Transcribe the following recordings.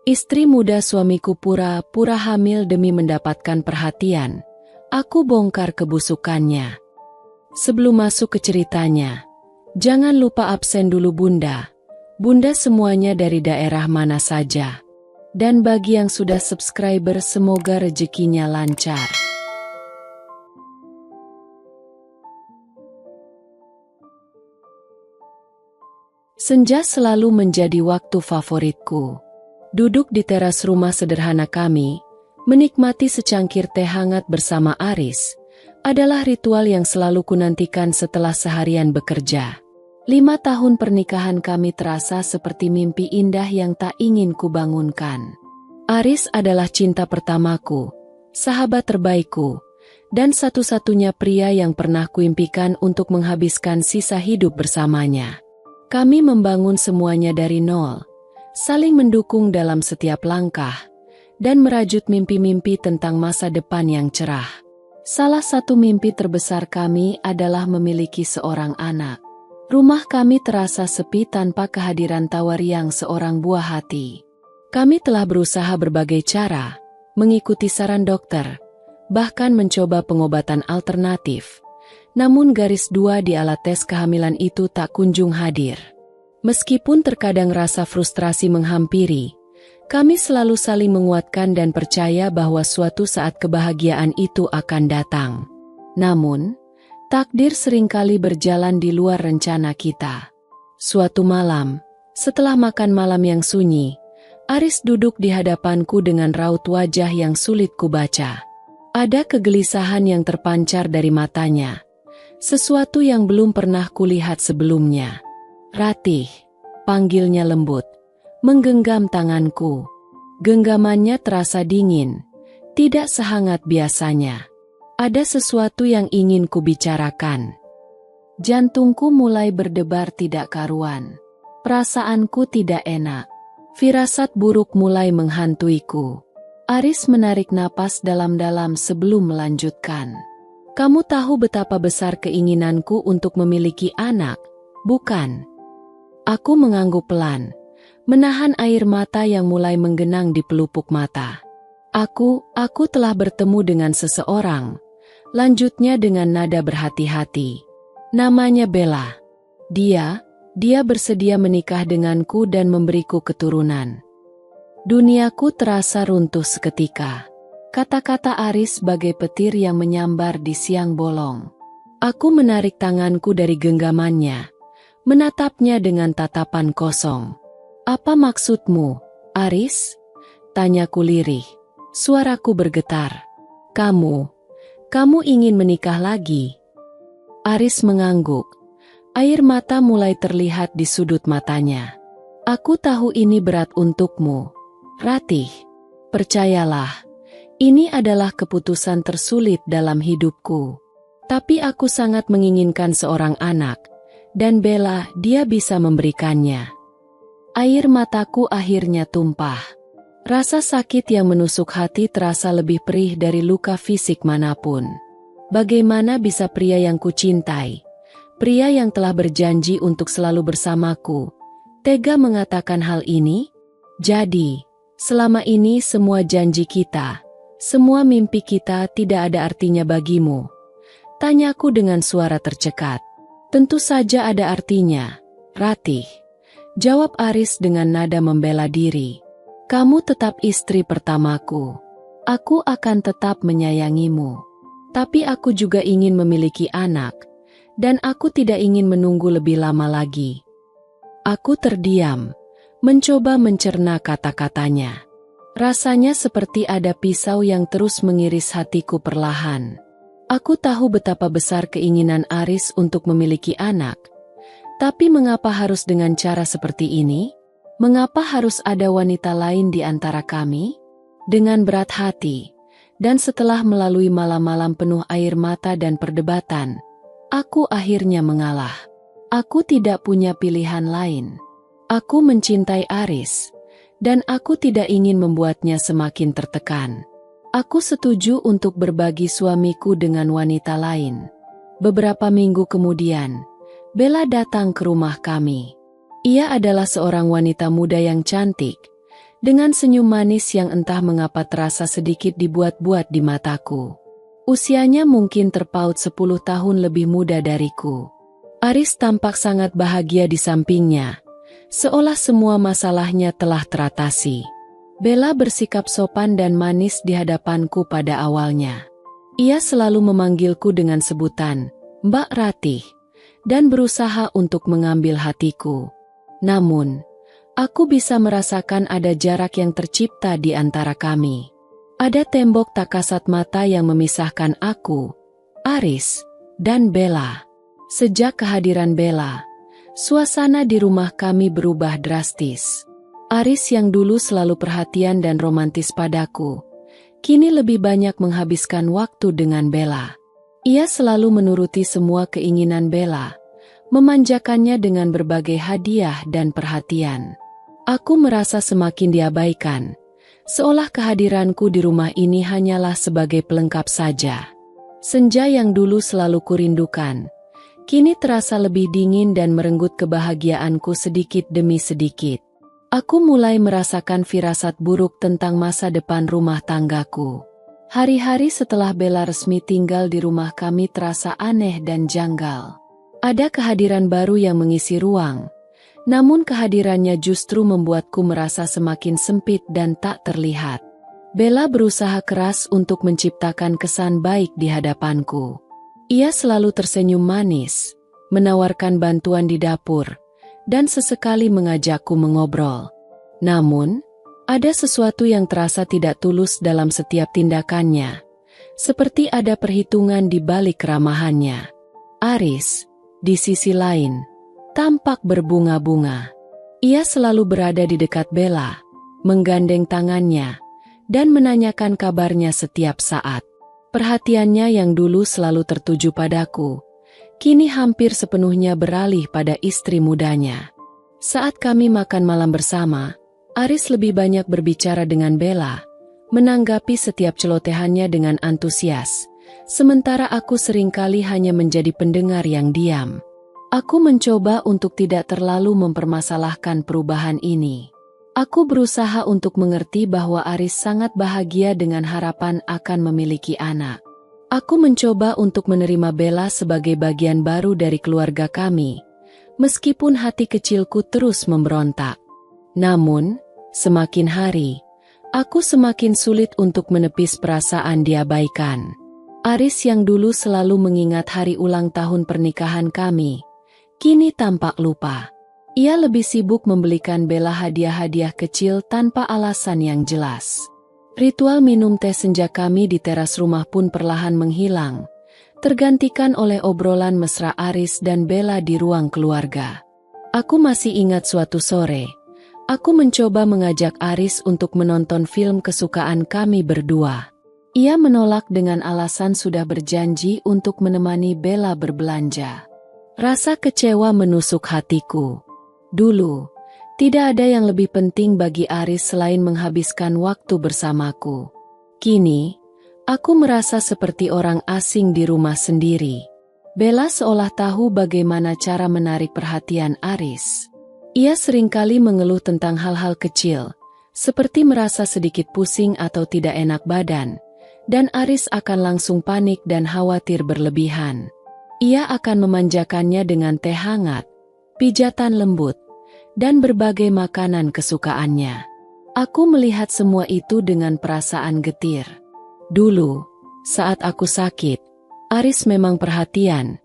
Istri muda suamiku pura-pura hamil demi mendapatkan perhatian. Aku bongkar kebusukannya. Sebelum masuk ke ceritanya, jangan lupa absen dulu Bunda. Bunda semuanya dari daerah mana saja. Dan bagi yang sudah subscriber semoga rezekinya lancar. Senja selalu menjadi waktu favoritku. Duduk di teras rumah sederhana kami, menikmati secangkir teh hangat bersama Aris, adalah ritual yang selalu kunantikan setelah seharian bekerja. 5 tahun pernikahan kami terasa seperti mimpi indah yang tak ingin kubangunkan. Aris adalah cinta pertamaku, sahabat terbaikku, dan satu-satunya pria yang pernah kuimpikan untuk menghabiskan sisa hidup bersamanya. Kami membangun semuanya dari nol, saling mendukung dalam setiap langkah, dan merajut mimpi-mimpi tentang masa depan yang cerah. Salah satu mimpi terbesar kami adalah memiliki seorang anak. Rumah kami terasa sepi tanpa kehadiran Tawariang seorang buah hati. Kami telah berusaha berbagai cara, mengikuti saran dokter, bahkan mencoba pengobatan alternatif. Namun garis 2 di alat tes kehamilan itu tak kunjung hadir. Meskipun terkadang rasa frustrasi menghampiri, kami selalu saling menguatkan dan percaya bahwa suatu saat kebahagiaan itu akan datang. Namun, takdir seringkali berjalan di luar rencana kita. Suatu malam, setelah makan malam yang sunyi, Aris duduk di hadapanku dengan raut wajah yang sulit kubaca. Ada kegelisahan yang terpancar dari matanya, sesuatu yang belum pernah kulihat sebelumnya. "Ratih," panggilnya lembut, menggenggam tanganku. Genggamannya terasa dingin, tidak sehangat biasanya. Ada sesuatu yang ingin kubicarakan. Jantungku mulai berdebar tidak karuan. Perasaanku tidak enak. Firasat buruk mulai menghantuiku. Aris menarik napas dalam-dalam sebelum melanjutkan. "Kamu tahu betapa besar keinginanku untuk memiliki anak, bukan?" Aku mengangguk pelan, menahan air mata yang mulai menggenang di pelupuk mata. Aku telah bertemu dengan seseorang. Lanjutnya dengan nada berhati-hati. "Namanya Bella. Dia bersedia menikah denganku dan memberiku keturunan." Duniaku terasa runtuh seketika. Kata-kata Aris bagai petir yang menyambar di siang bolong. Aku menarik tanganku dari genggamannya, menatapnya dengan tatapan kosong. "Apa maksudmu, Aris?" tanyaku lirih. Suaraku bergetar. Kamu ingin menikah lagi?" Aris mengangguk. Air mata mulai terlihat di sudut matanya. "Aku tahu ini berat untukmu, Ratih. Percayalah, ini adalah keputusan tersulit dalam hidupku. Tapi aku sangat menginginkan seorang anak, dan Bella, dia bisa memberikannya." Air mataku akhirnya tumpah. Rasa sakit yang menusuk hati terasa lebih perih dari luka fisik manapun. Bagaimana bisa pria yang kucintai, pria yang telah berjanji untuk selalu bersamaku, tega mengatakan hal ini? Jadi, selama ini semua janji kita, semua mimpi kita tidak ada artinya bagimu? Tanyaku dengan suara tercekat. "Tentu saja ada artinya, Ratih," jawab Aris dengan nada membela diri. "Kamu tetap istri pertamaku. Aku akan tetap menyayangimu. Tapi aku juga ingin memiliki anak, dan aku tidak ingin menunggu lebih lama lagi." Aku terdiam, mencoba mencerna kata-katanya. Rasanya seperti ada pisau yang terus mengiris hatiku perlahan. Aku tahu betapa besar keinginan Aris untuk memiliki anak. Tapi mengapa harus dengan cara seperti ini? Mengapa harus ada wanita lain di antara kami? Dengan berat hati, dan setelah melalui malam-malam penuh air mata dan perdebatan, aku akhirnya mengalah. Aku tidak punya pilihan lain. Aku mencintai Aris, dan aku tidak ingin membuatnya semakin tertekan. Aku setuju untuk berbagi suamiku dengan wanita lain. Beberapa minggu kemudian, Bella datang ke rumah kami. Ia adalah seorang wanita muda yang cantik, dengan senyum manis yang entah mengapa terasa sedikit dibuat-buat di mataku. Usianya mungkin terpaut 10 tahun lebih muda dariku. Aris tampak sangat bahagia di sampingnya, seolah semua masalahnya telah teratasi. Bella bersikap sopan dan manis di hadapanku pada awalnya. Ia selalu memanggilku dengan sebutan Mbak Ratih, dan berusaha untuk mengambil hatiku. Namun, aku bisa merasakan ada jarak yang tercipta di antara kami. Ada tembok tak kasat mata yang memisahkan aku, Aris, dan Bella. Sejak kehadiran Bella, suasana di rumah kami berubah drastis. Aris yang dulu selalu perhatian dan romantis padaku, kini lebih banyak menghabiskan waktu dengan Bella. Ia selalu menuruti semua keinginan Bella, memanjakannya dengan berbagai hadiah dan perhatian. Aku merasa semakin diabaikan, seolah kehadiranku di rumah ini hanyalah sebagai pelengkap saja. Senja yang dulu selalu kurindukan, kini terasa lebih dingin dan merenggut kebahagiaanku sedikit demi sedikit. Aku mulai merasakan firasat buruk tentang masa depan rumah tanggaku. Hari-hari setelah Bella resmi tinggal di rumah kami terasa aneh dan janggal. Ada kehadiran baru yang mengisi ruang, namun kehadirannya justru membuatku merasa semakin sempit dan tak terlihat. Bella berusaha keras untuk menciptakan kesan baik di hadapanku. Ia selalu tersenyum manis, menawarkan bantuan di dapur, dan sesekali mengajakku mengobrol. Namun, ada sesuatu yang terasa tidak tulus dalam setiap tindakannya, seperti ada perhitungan di balik keramahannya. Aris, di sisi lain, tampak berbunga-bunga. Ia selalu berada di dekat Bella, menggandeng tangannya, dan menanyakan kabarnya setiap saat. Perhatiannya yang dulu selalu tertuju padaku, kini hampir sepenuhnya beralih pada istri mudanya. Saat kami makan malam bersama, Aris lebih banyak berbicara dengan Bella, menanggapi setiap celotehannya dengan antusias, sementara aku seringkali hanya menjadi pendengar yang diam. Aku mencoba untuk tidak terlalu mempermasalahkan perubahan ini. Aku berusaha untuk mengerti bahwa Aris sangat bahagia dengan harapan akan memiliki anak. Aku mencoba untuk menerima Bella sebagai bagian baru dari keluarga kami, meskipun hati kecilku terus memberontak. Namun, semakin hari, aku semakin sulit untuk menepis perasaan diabaikan. Aris yang dulu selalu mengingat hari ulang tahun pernikahan kami, kini tampak lupa. Ia lebih sibuk membelikan Bella hadiah-hadiah kecil tanpa alasan yang jelas. Ritual minum teh senja kami di teras rumah pun perlahan menghilang, tergantikan oleh obrolan mesra Aris dan Bella di ruang keluarga. Aku masih ingat suatu sore, aku mencoba mengajak Aris untuk menonton film kesukaan kami berdua. Ia menolak dengan alasan sudah berjanji untuk menemani Bella berbelanja. Rasa kecewa menusuk hatiku. Dulu, tidak ada yang lebih penting bagi Aris selain menghabiskan waktu bersamaku. Kini, aku merasa seperti orang asing di rumah sendiri. Bella seolah tahu bagaimana cara menarik perhatian Aris. Ia seringkali mengeluh tentang hal-hal kecil, seperti merasa sedikit pusing atau tidak enak badan, dan Aris akan langsung panik dan khawatir berlebihan. Ia akan memanjakannya dengan teh hangat, pijatan lembut, dan berbagai makanan kesukaannya. Aku melihat semua itu dengan perasaan getir. Dulu, saat aku sakit, Aris memang perhatian,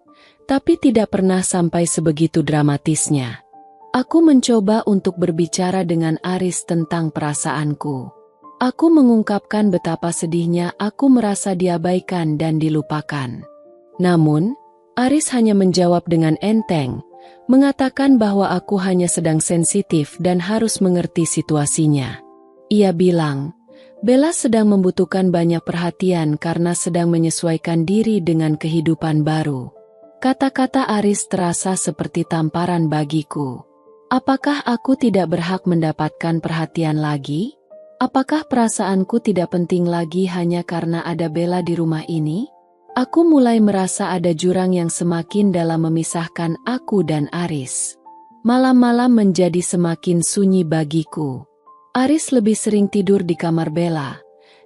tapi tidak pernah sampai sebegitu dramatisnya. Aku mencoba untuk berbicara dengan Aris tentang perasaanku. Aku mengungkapkan betapa sedihnya aku merasa diabaikan dan dilupakan. Namun, Aris hanya menjawab dengan enteng, mengatakan bahwa aku hanya sedang sensitif dan harus mengerti situasinya. Ia bilang, Bella sedang membutuhkan banyak perhatian karena sedang menyesuaikan diri dengan kehidupan baru. Kata-kata Aris terasa seperti tamparan bagiku. Apakah aku tidak berhak mendapatkan perhatian lagi? Apakah perasaanku tidak penting lagi hanya karena ada Bella di rumah ini? Aku mulai merasa ada jurang yang semakin dalam memisahkan aku dan Aris. Malam-malam menjadi semakin sunyi bagiku. Aris lebih sering tidur di kamar Bella,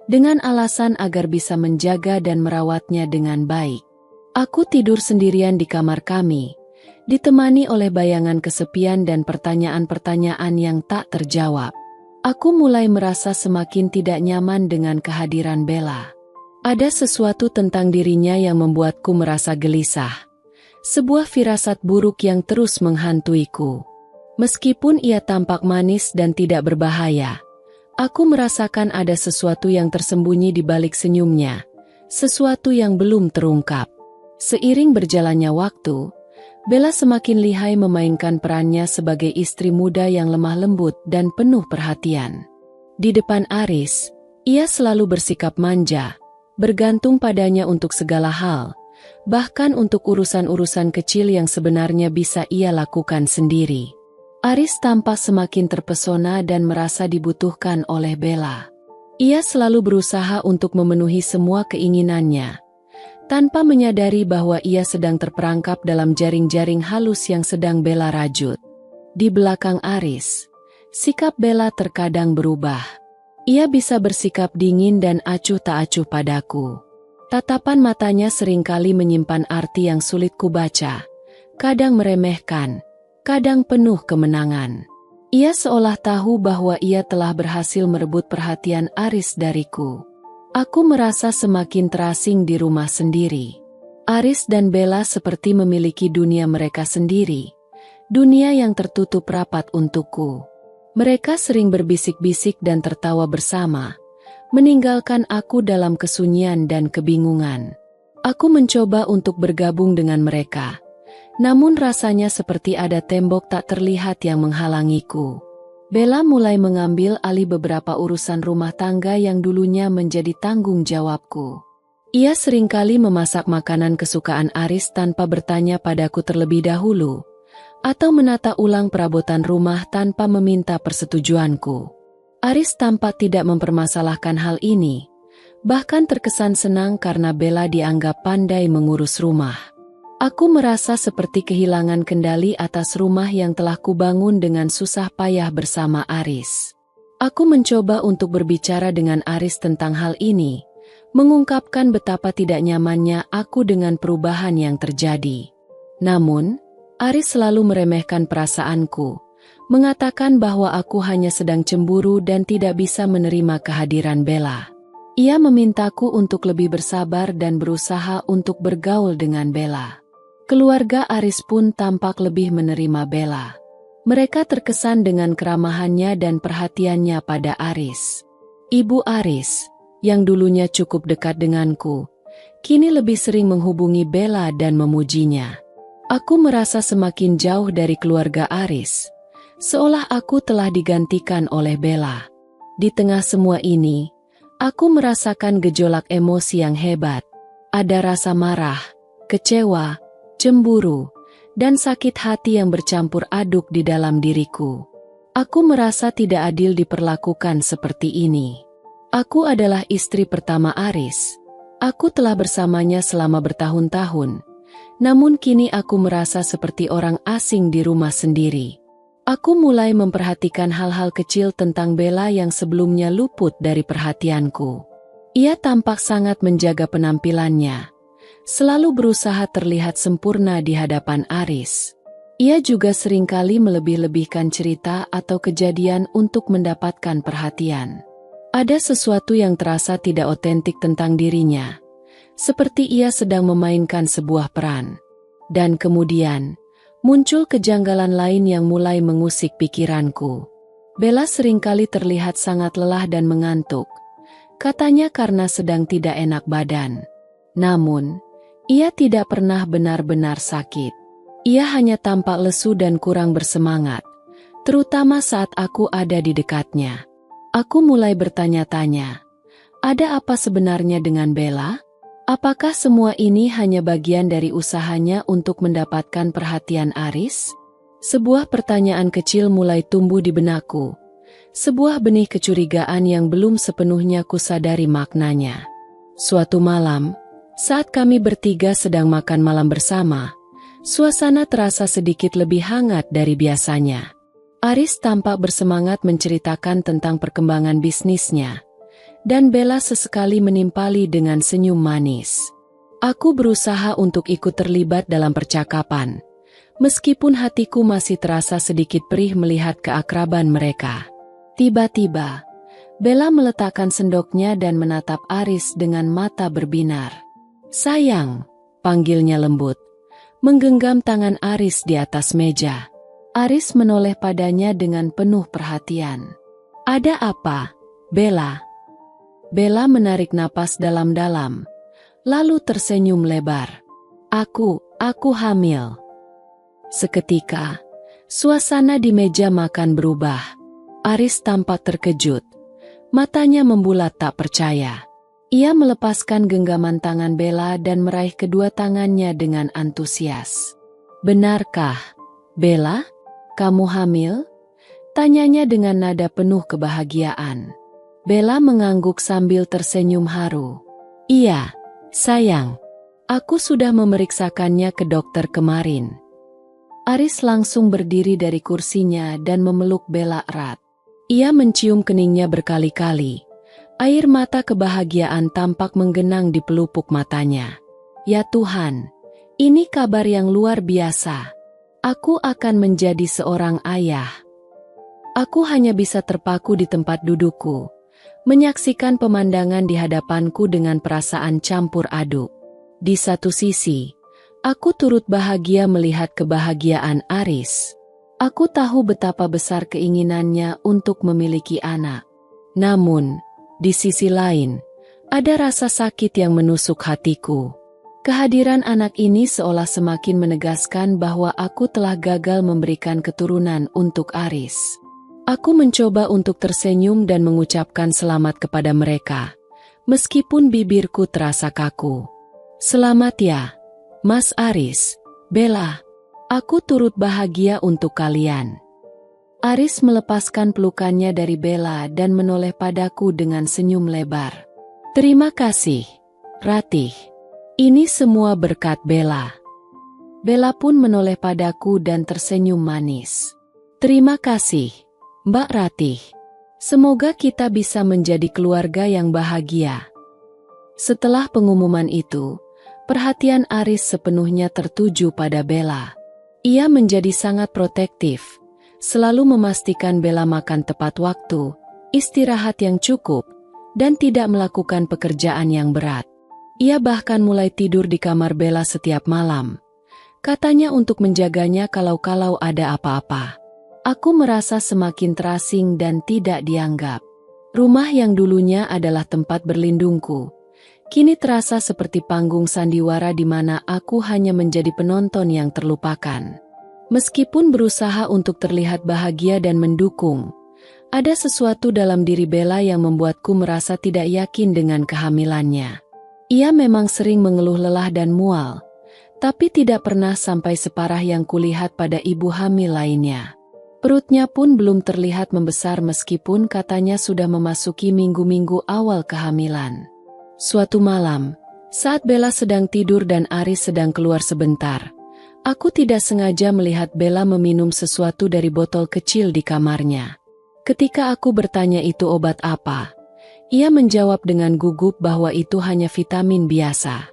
dengan alasan agar bisa menjaga dan merawatnya dengan baik. Aku tidur sendirian di kamar kami, ditemani oleh bayangan kesepian dan pertanyaan-pertanyaan yang tak terjawab. Aku mulai merasa semakin tidak nyaman dengan kehadiran Bella. Ada sesuatu tentang dirinya yang membuatku merasa gelisah. Sebuah firasat buruk yang terus menghantuiku. Meskipun ia tampak manis dan tidak berbahaya, aku merasakan ada sesuatu yang tersembunyi di balik senyumnya, sesuatu yang belum terungkap. Seiring berjalannya waktu, Bella semakin lihai memainkan perannya sebagai istri muda yang lemah lembut dan penuh perhatian. Di depan Aris, ia selalu bersikap manja, bergantung padanya untuk segala hal, bahkan untuk urusan-urusan kecil yang sebenarnya bisa ia lakukan sendiri. Aris tampak semakin terpesona dan merasa dibutuhkan oleh Bella. Ia selalu berusaha untuk memenuhi semua keinginannya, tanpa menyadari bahwa ia sedang terperangkap dalam jaring-jaring halus yang sedang Bella rajut. Di belakang Aris, sikap Bella terkadang berubah. Ia bisa bersikap dingin dan acuh tak acuh padaku. Tatapan matanya seringkali menyimpan arti yang sulit kubaca, kadang meremehkan, kadang penuh kemenangan. Ia seolah tahu bahwa ia telah berhasil merebut perhatian Aris dariku. Aku merasa semakin terasing di rumah sendiri. Aris dan Bella seperti memiliki dunia mereka sendiri, dunia yang tertutup rapat untukku. Mereka sering berbisik-bisik dan tertawa bersama, meninggalkan aku dalam kesunyian dan kebingungan. Aku mencoba untuk bergabung dengan mereka, namun rasanya seperti ada tembok tak terlihat yang menghalangiku. Bella mulai mengambil alih beberapa urusan rumah tangga yang dulunya menjadi tanggung jawabku. Ia seringkali memasak makanan kesukaan Aris tanpa bertanya padaku terlebih dahulu, atau menata ulang perabotan rumah tanpa meminta persetujuanku. Aris tampak tidak mempermasalahkan hal ini, bahkan terkesan senang karena Bella dianggap pandai mengurus rumah. Aku merasa seperti kehilangan kendali atas rumah yang telah kubangun dengan susah payah bersama Aris. Aku mencoba untuk berbicara dengan Aris tentang hal ini, mengungkapkan betapa tidak nyamannya aku dengan perubahan yang terjadi. Namun, Aris selalu meremehkan perasaanku, mengatakan bahwa aku hanya sedang cemburu dan tidak bisa menerima kehadiran Bella. Ia memintaku untuk lebih bersabar dan berusaha untuk bergaul dengan Bella. Keluarga Aris pun tampak lebih menerima Bella. Mereka terkesan dengan keramahannya dan perhatiannya pada Aris. Ibu Aris, yang dulunya cukup dekat denganku, kini lebih sering menghubungi Bella dan memujinya. Aku merasa semakin jauh dari keluarga Aris, seolah aku telah digantikan oleh Bella. Di tengah semua ini, aku merasakan gejolak emosi yang hebat. Ada rasa marah, kecewa, cemburu, dan sakit hati yang bercampur aduk di dalam diriku. Aku merasa tidak adil diperlakukan seperti ini. Aku adalah istri pertama Aris. Aku telah bersamanya selama bertahun-tahun, namun kini aku merasa seperti orang asing di rumah sendiri. Aku mulai memperhatikan hal-hal kecil tentang Bella yang sebelumnya luput dari perhatianku. Ia tampak sangat menjaga penampilannya, selalu berusaha terlihat sempurna di hadapan Aris. Ia juga seringkali melebih-lebihkan cerita atau kejadian untuk mendapatkan perhatian. Ada sesuatu yang terasa tidak otentik tentang dirinya, seperti ia sedang memainkan sebuah peran. Dan kemudian, muncul kejanggalan lain yang mulai mengusik pikiranku. Bella seringkali terlihat sangat lelah dan mengantuk, katanya karena sedang tidak enak badan. Namun, ia tidak pernah benar-benar sakit. Ia hanya tampak lesu dan kurang bersemangat, terutama saat aku ada di dekatnya. Aku mulai bertanya-tanya, ada apa sebenarnya dengan Bella? Apakah semua ini hanya bagian dari usahanya untuk mendapatkan perhatian Aris? Sebuah pertanyaan kecil mulai tumbuh di benakku, sebuah benih kecurigaan yang belum sepenuhnya kusadari maknanya. Suatu malam, saat kami bertiga sedang makan malam bersama, suasana terasa sedikit lebih hangat dari biasanya. Aris tampak bersemangat menceritakan tentang perkembangan bisnisnya, dan Bella sesekali menimpali dengan senyum manis. Aku berusaha untuk ikut terlibat dalam percakapan, meskipun hatiku masih terasa sedikit perih melihat keakraban mereka. Tiba-tiba, Bella meletakkan sendoknya dan menatap Aris dengan mata berbinar. "Sayang," panggilnya lembut, menggenggam tangan Aris di atas meja. Aris menoleh padanya dengan penuh perhatian. "Ada apa, Bella?" Bella menarik napas dalam-dalam, lalu tersenyum lebar. Aku hamil." Seketika, suasana di meja makan berubah. Aris tampak terkejut. Matanya membulat tak percaya. Ia melepaskan genggaman tangan Bella dan meraih kedua tangannya dengan antusias. "Benarkah, Bella? Kamu hamil?" tanyanya dengan nada penuh kebahagiaan. Bella mengangguk sambil tersenyum haru. "Iya, sayang. Aku sudah memeriksakannya ke dokter kemarin." Aris langsung berdiri dari kursinya dan memeluk Bella erat. Ia mencium keningnya berkali-kali. Air mata kebahagiaan tampak menggenang di pelupuk matanya. "Ya Tuhan, ini kabar yang luar biasa. Aku akan menjadi seorang ayah." Aku hanya bisa terpaku di tempat dudukku, menyaksikan pemandangan di hadapanku dengan perasaan campur aduk. Di satu sisi, aku turut bahagia melihat kebahagiaan Aris. Aku tahu betapa besar keinginannya untuk memiliki anak. Namun, di sisi lain, ada rasa sakit yang menusuk hatiku. Kehadiran anak ini seolah semakin menegaskan bahwa aku telah gagal memberikan keturunan untuk Aris. Aku mencoba untuk tersenyum dan mengucapkan selamat kepada mereka, meskipun bibirku terasa kaku. "Selamat ya, Mas Aris, Bella. Aku turut bahagia untuk kalian." Aris melepaskan pelukannya dari Bella dan menoleh padaku dengan senyum lebar. "Terima kasih, Ratih. Ini semua berkat Bella." Bella pun menoleh padaku dan tersenyum manis. "Terima kasih, Mbak Ratih. Semoga kita bisa menjadi keluarga yang bahagia." Setelah pengumuman itu, perhatian Aris sepenuhnya tertuju pada Bella. Ia menjadi sangat protektif, selalu memastikan Bella makan tepat waktu, istirahat yang cukup, dan tidak melakukan pekerjaan yang berat. Ia bahkan mulai tidur di kamar Bella setiap malam. Katanya untuk menjaganya kalau-kalau ada apa-apa. Aku merasa semakin terasing dan tidak dianggap. Rumah yang dulunya adalah tempat berlindungku, kini terasa seperti panggung sandiwara di mana aku hanya menjadi penonton yang terlupakan. Meskipun berusaha untuk terlihat bahagia dan mendukung, ada sesuatu dalam diri Bella yang membuatku merasa tidak yakin dengan kehamilannya. Ia memang sering mengeluh lelah dan mual, tapi tidak pernah sampai separah yang kulihat pada ibu hamil lainnya. Perutnya pun belum terlihat membesar meskipun katanya sudah memasuki minggu-minggu awal kehamilan. Suatu malam, saat Bella sedang tidur dan Aris sedang keluar sebentar, aku tidak sengaja melihat Bella meminum sesuatu dari botol kecil di kamarnya. Ketika aku bertanya itu obat apa, ia menjawab dengan gugup bahwa itu hanya vitamin biasa.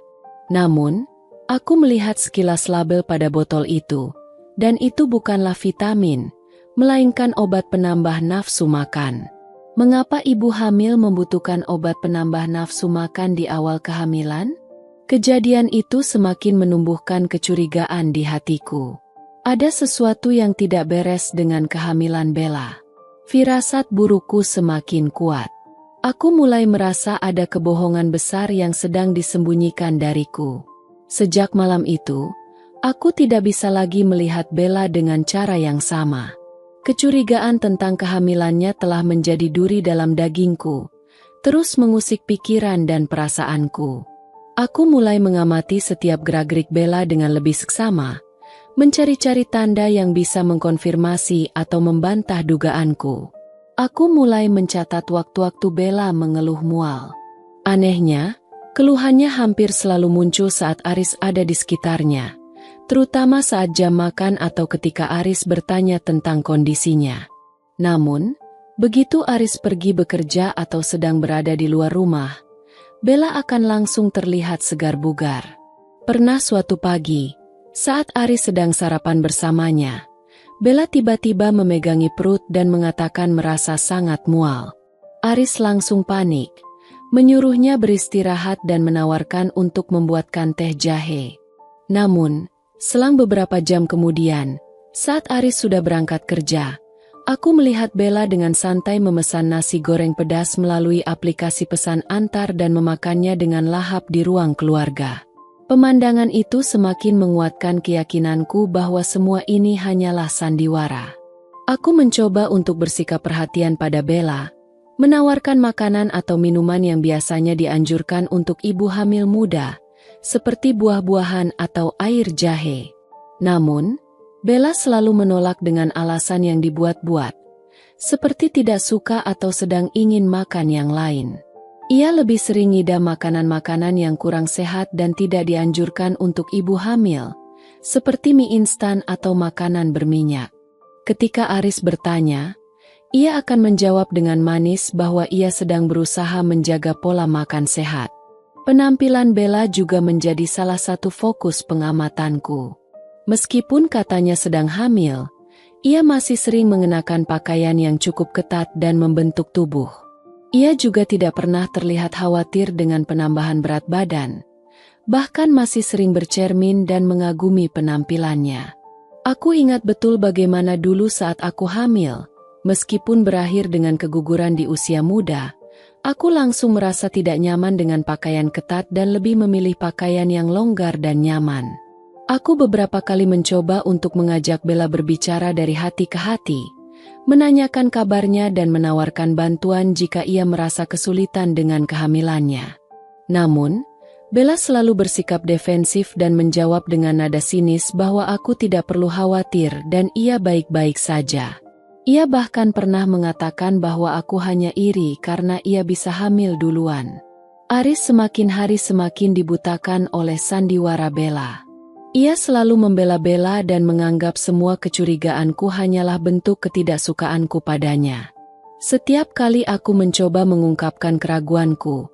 Namun, aku melihat sekilas label pada botol itu, dan itu bukanlah vitamin, melainkan obat penambah nafsu makan. Mengapa ibu hamil membutuhkan obat penambah nafsu makan di awal kehamilan? Kejadian itu semakin menumbuhkan kecurigaan di hatiku. Ada sesuatu yang tidak beres dengan kehamilan Bella. Firasat burukku semakin kuat. Aku mulai merasa ada kebohongan besar yang sedang disembunyikan dariku. Sejak malam itu, aku tidak bisa lagi melihat Bella dengan cara yang sama. Kecurigaan tentang kehamilannya telah menjadi duri dalam dagingku, terus mengusik pikiran dan perasaanku. Aku mulai mengamati setiap gerak-gerik Bella dengan lebih seksama, mencari-cari tanda yang bisa mengkonfirmasi atau membantah dugaanku. Aku mulai mencatat waktu-waktu Bella mengeluh mual. Anehnya, keluhannya hampir selalu muncul saat Aris ada di sekitarnya, terutama saat jam makan atau ketika Aris bertanya tentang kondisinya. Namun, begitu Aris pergi bekerja atau sedang berada di luar rumah, Bella akan langsung terlihat segar bugar. Pernah suatu pagi, saat Aris sedang sarapan bersamanya, Bella tiba-tiba memegangi perut dan mengatakan merasa sangat mual. Aris langsung panik, menyuruhnya beristirahat dan menawarkan untuk membuatkan teh jahe. Namun, selang beberapa jam kemudian, saat Aris sudah berangkat kerja, aku melihat Bella dengan santai memesan nasi goreng pedas melalui aplikasi pesan antar dan memakannya dengan lahap di ruang keluarga. Pemandangan itu semakin menguatkan keyakinanku bahwa semua ini hanyalah sandiwara. Aku mencoba untuk bersikap perhatian pada Bella, menawarkan makanan atau minuman yang biasanya dianjurkan untuk ibu hamil muda, seperti buah-buahan atau air jahe. Namun, Bella selalu menolak dengan alasan yang dibuat-buat, seperti tidak suka atau sedang ingin makan yang lain. Ia lebih sering ngidam makanan-makanan yang kurang sehat dan tidak dianjurkan untuk ibu hamil, seperti mie instan atau makanan berminyak. Ketika Aris bertanya, ia akan menjawab dengan manis bahwa ia sedang berusaha menjaga pola makan sehat. Penampilan Bella juga menjadi salah satu fokus pengamatanku. Meskipun katanya sedang hamil, ia masih sering mengenakan pakaian yang cukup ketat dan membentuk tubuh. Ia juga tidak pernah terlihat khawatir dengan penambahan berat badan, bahkan masih sering bercermin dan mengagumi penampilannya. Aku ingat betul bagaimana dulu saat aku hamil, meskipun berakhir dengan keguguran di usia muda, aku langsung merasa tidak nyaman dengan pakaian ketat dan lebih memilih pakaian yang longgar dan nyaman. Aku beberapa kali mencoba untuk mengajak Bella berbicara dari hati ke hati, menanyakan kabarnya dan menawarkan bantuan jika ia merasa kesulitan dengan kehamilannya. Namun, Bella selalu bersikap defensif dan menjawab dengan nada sinis bahwa aku tidak perlu khawatir dan ia baik-baik saja. Ia bahkan pernah mengatakan bahwa aku hanya iri karena ia bisa hamil duluan. Aris semakin hari semakin dibutakan oleh sandiwara Bella. Ia selalu membela Bella dan menganggap semua kecurigaanku hanyalah bentuk ketidaksukaanku padanya. Setiap kali aku mencoba mengungkapkan keraguanku,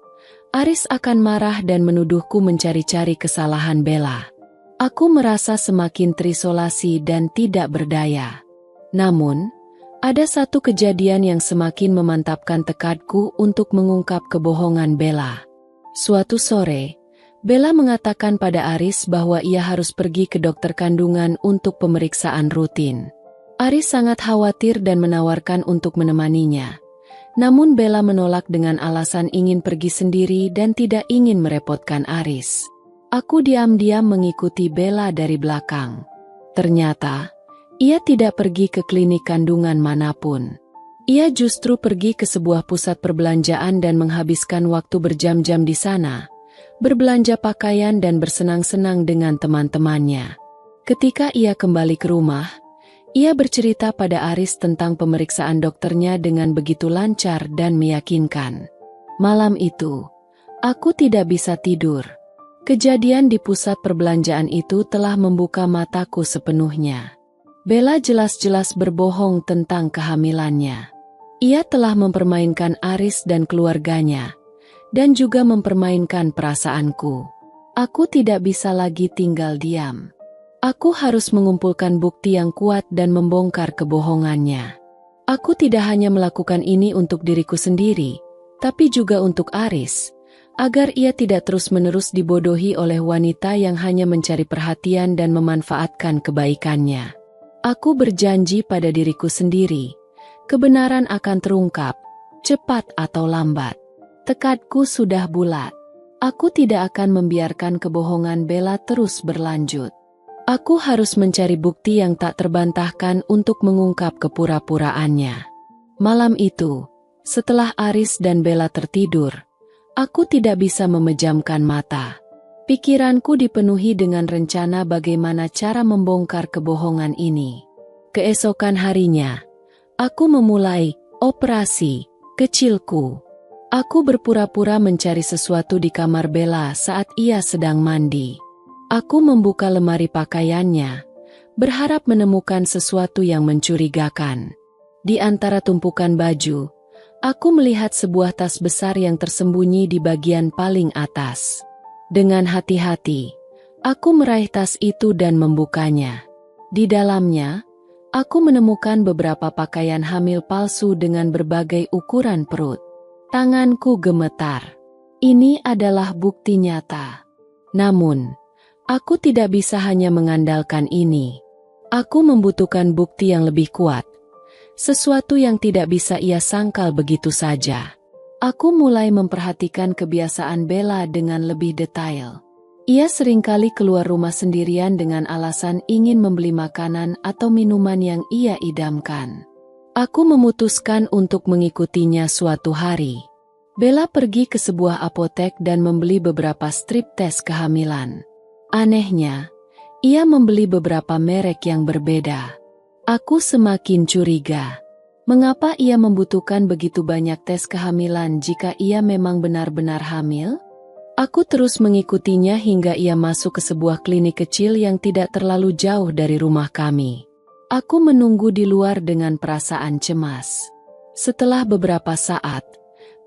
Aris akan marah dan menuduhku mencari-cari kesalahan Bella. Aku merasa semakin terisolasi dan tidak berdaya. Namun, ada satu kejadian yang semakin memantapkan tekadku untuk mengungkap kebohongan Bella. Suatu sore, Bella mengatakan pada Aris bahwa ia harus pergi ke dokter kandungan untuk pemeriksaan rutin. Aris sangat khawatir dan menawarkan untuk menemaninya. Namun Bella menolak dengan alasan ingin pergi sendiri dan tidak ingin merepotkan Aris. Aku diam-diam mengikuti Bella dari belakang. Ternyata, ia tidak pergi ke klinik kandungan manapun. Ia justru pergi ke sebuah pusat perbelanjaan dan menghabiskan waktu berjam-jam di sana, berbelanja pakaian dan bersenang-senang dengan teman-temannya. Ketika ia kembali ke rumah, ia bercerita pada Aris tentang pemeriksaan dokternya dengan begitu lancar dan meyakinkan. Malam itu, aku tidak bisa tidur. Kejadian di pusat perbelanjaan itu telah membuka mataku sepenuhnya. Bella jelas-jelas berbohong tentang kehamilannya. Ia telah mempermainkan Aris dan keluarganya, dan juga mempermainkan perasaanku. Aku tidak bisa lagi tinggal diam. Aku harus mengumpulkan bukti yang kuat dan membongkar kebohongannya. Aku tidak hanya melakukan ini untuk diriku sendiri, tapi juga untuk Aris, agar ia tidak terus-menerus dibodohi oleh wanita yang hanya mencari perhatian dan memanfaatkan kebaikannya. Aku berjanji pada diriku sendiri, kebenaran akan terungkap, cepat atau lambat. Tekadku sudah bulat. Aku tidak akan membiarkan kebohongan Bella terus berlanjut. Aku harus mencari bukti yang tak terbantahkan untuk mengungkap kepura-puraannya. Malam itu, setelah Aris dan Bella tertidur, aku tidak bisa memejamkan mata. Pikiranku dipenuhi dengan rencana bagaimana cara membongkar kebohongan ini. Keesokan harinya, aku memulai operasi kecilku. Aku berpura-pura mencari sesuatu di kamar Bella saat ia sedang mandi. Aku membuka lemari pakaiannya, berharap menemukan sesuatu yang mencurigakan. Di antara tumpukan baju, aku melihat sebuah tas besar yang tersembunyi di bagian paling atas. Dengan hati-hati, aku meraih tas itu dan membukanya. Di dalamnya, aku menemukan beberapa pakaian hamil palsu dengan berbagai ukuran perut. Tanganku gemetar. Ini adalah bukti nyata. Namun, aku tidak bisa hanya mengandalkan ini. Aku membutuhkan bukti yang lebih kuat. Sesuatu yang tidak bisa ia sangkal begitu saja. Aku mulai memperhatikan kebiasaan Bella dengan lebih detail. Ia seringkali keluar rumah sendirian dengan alasan ingin membeli makanan atau minuman yang ia idamkan. Aku memutuskan untuk mengikutinya suatu hari. Bella pergi ke sebuah apotek dan membeli beberapa strip tes kehamilan. Anehnya, ia membeli beberapa merek yang berbeda. Aku semakin curiga. Mengapa ia membutuhkan begitu banyak tes kehamilan jika ia memang benar-benar hamil? Aku terus mengikutinya hingga ia masuk ke sebuah klinik kecil yang tidak terlalu jauh dari rumah kami. Aku menunggu di luar dengan perasaan cemas. Setelah beberapa saat,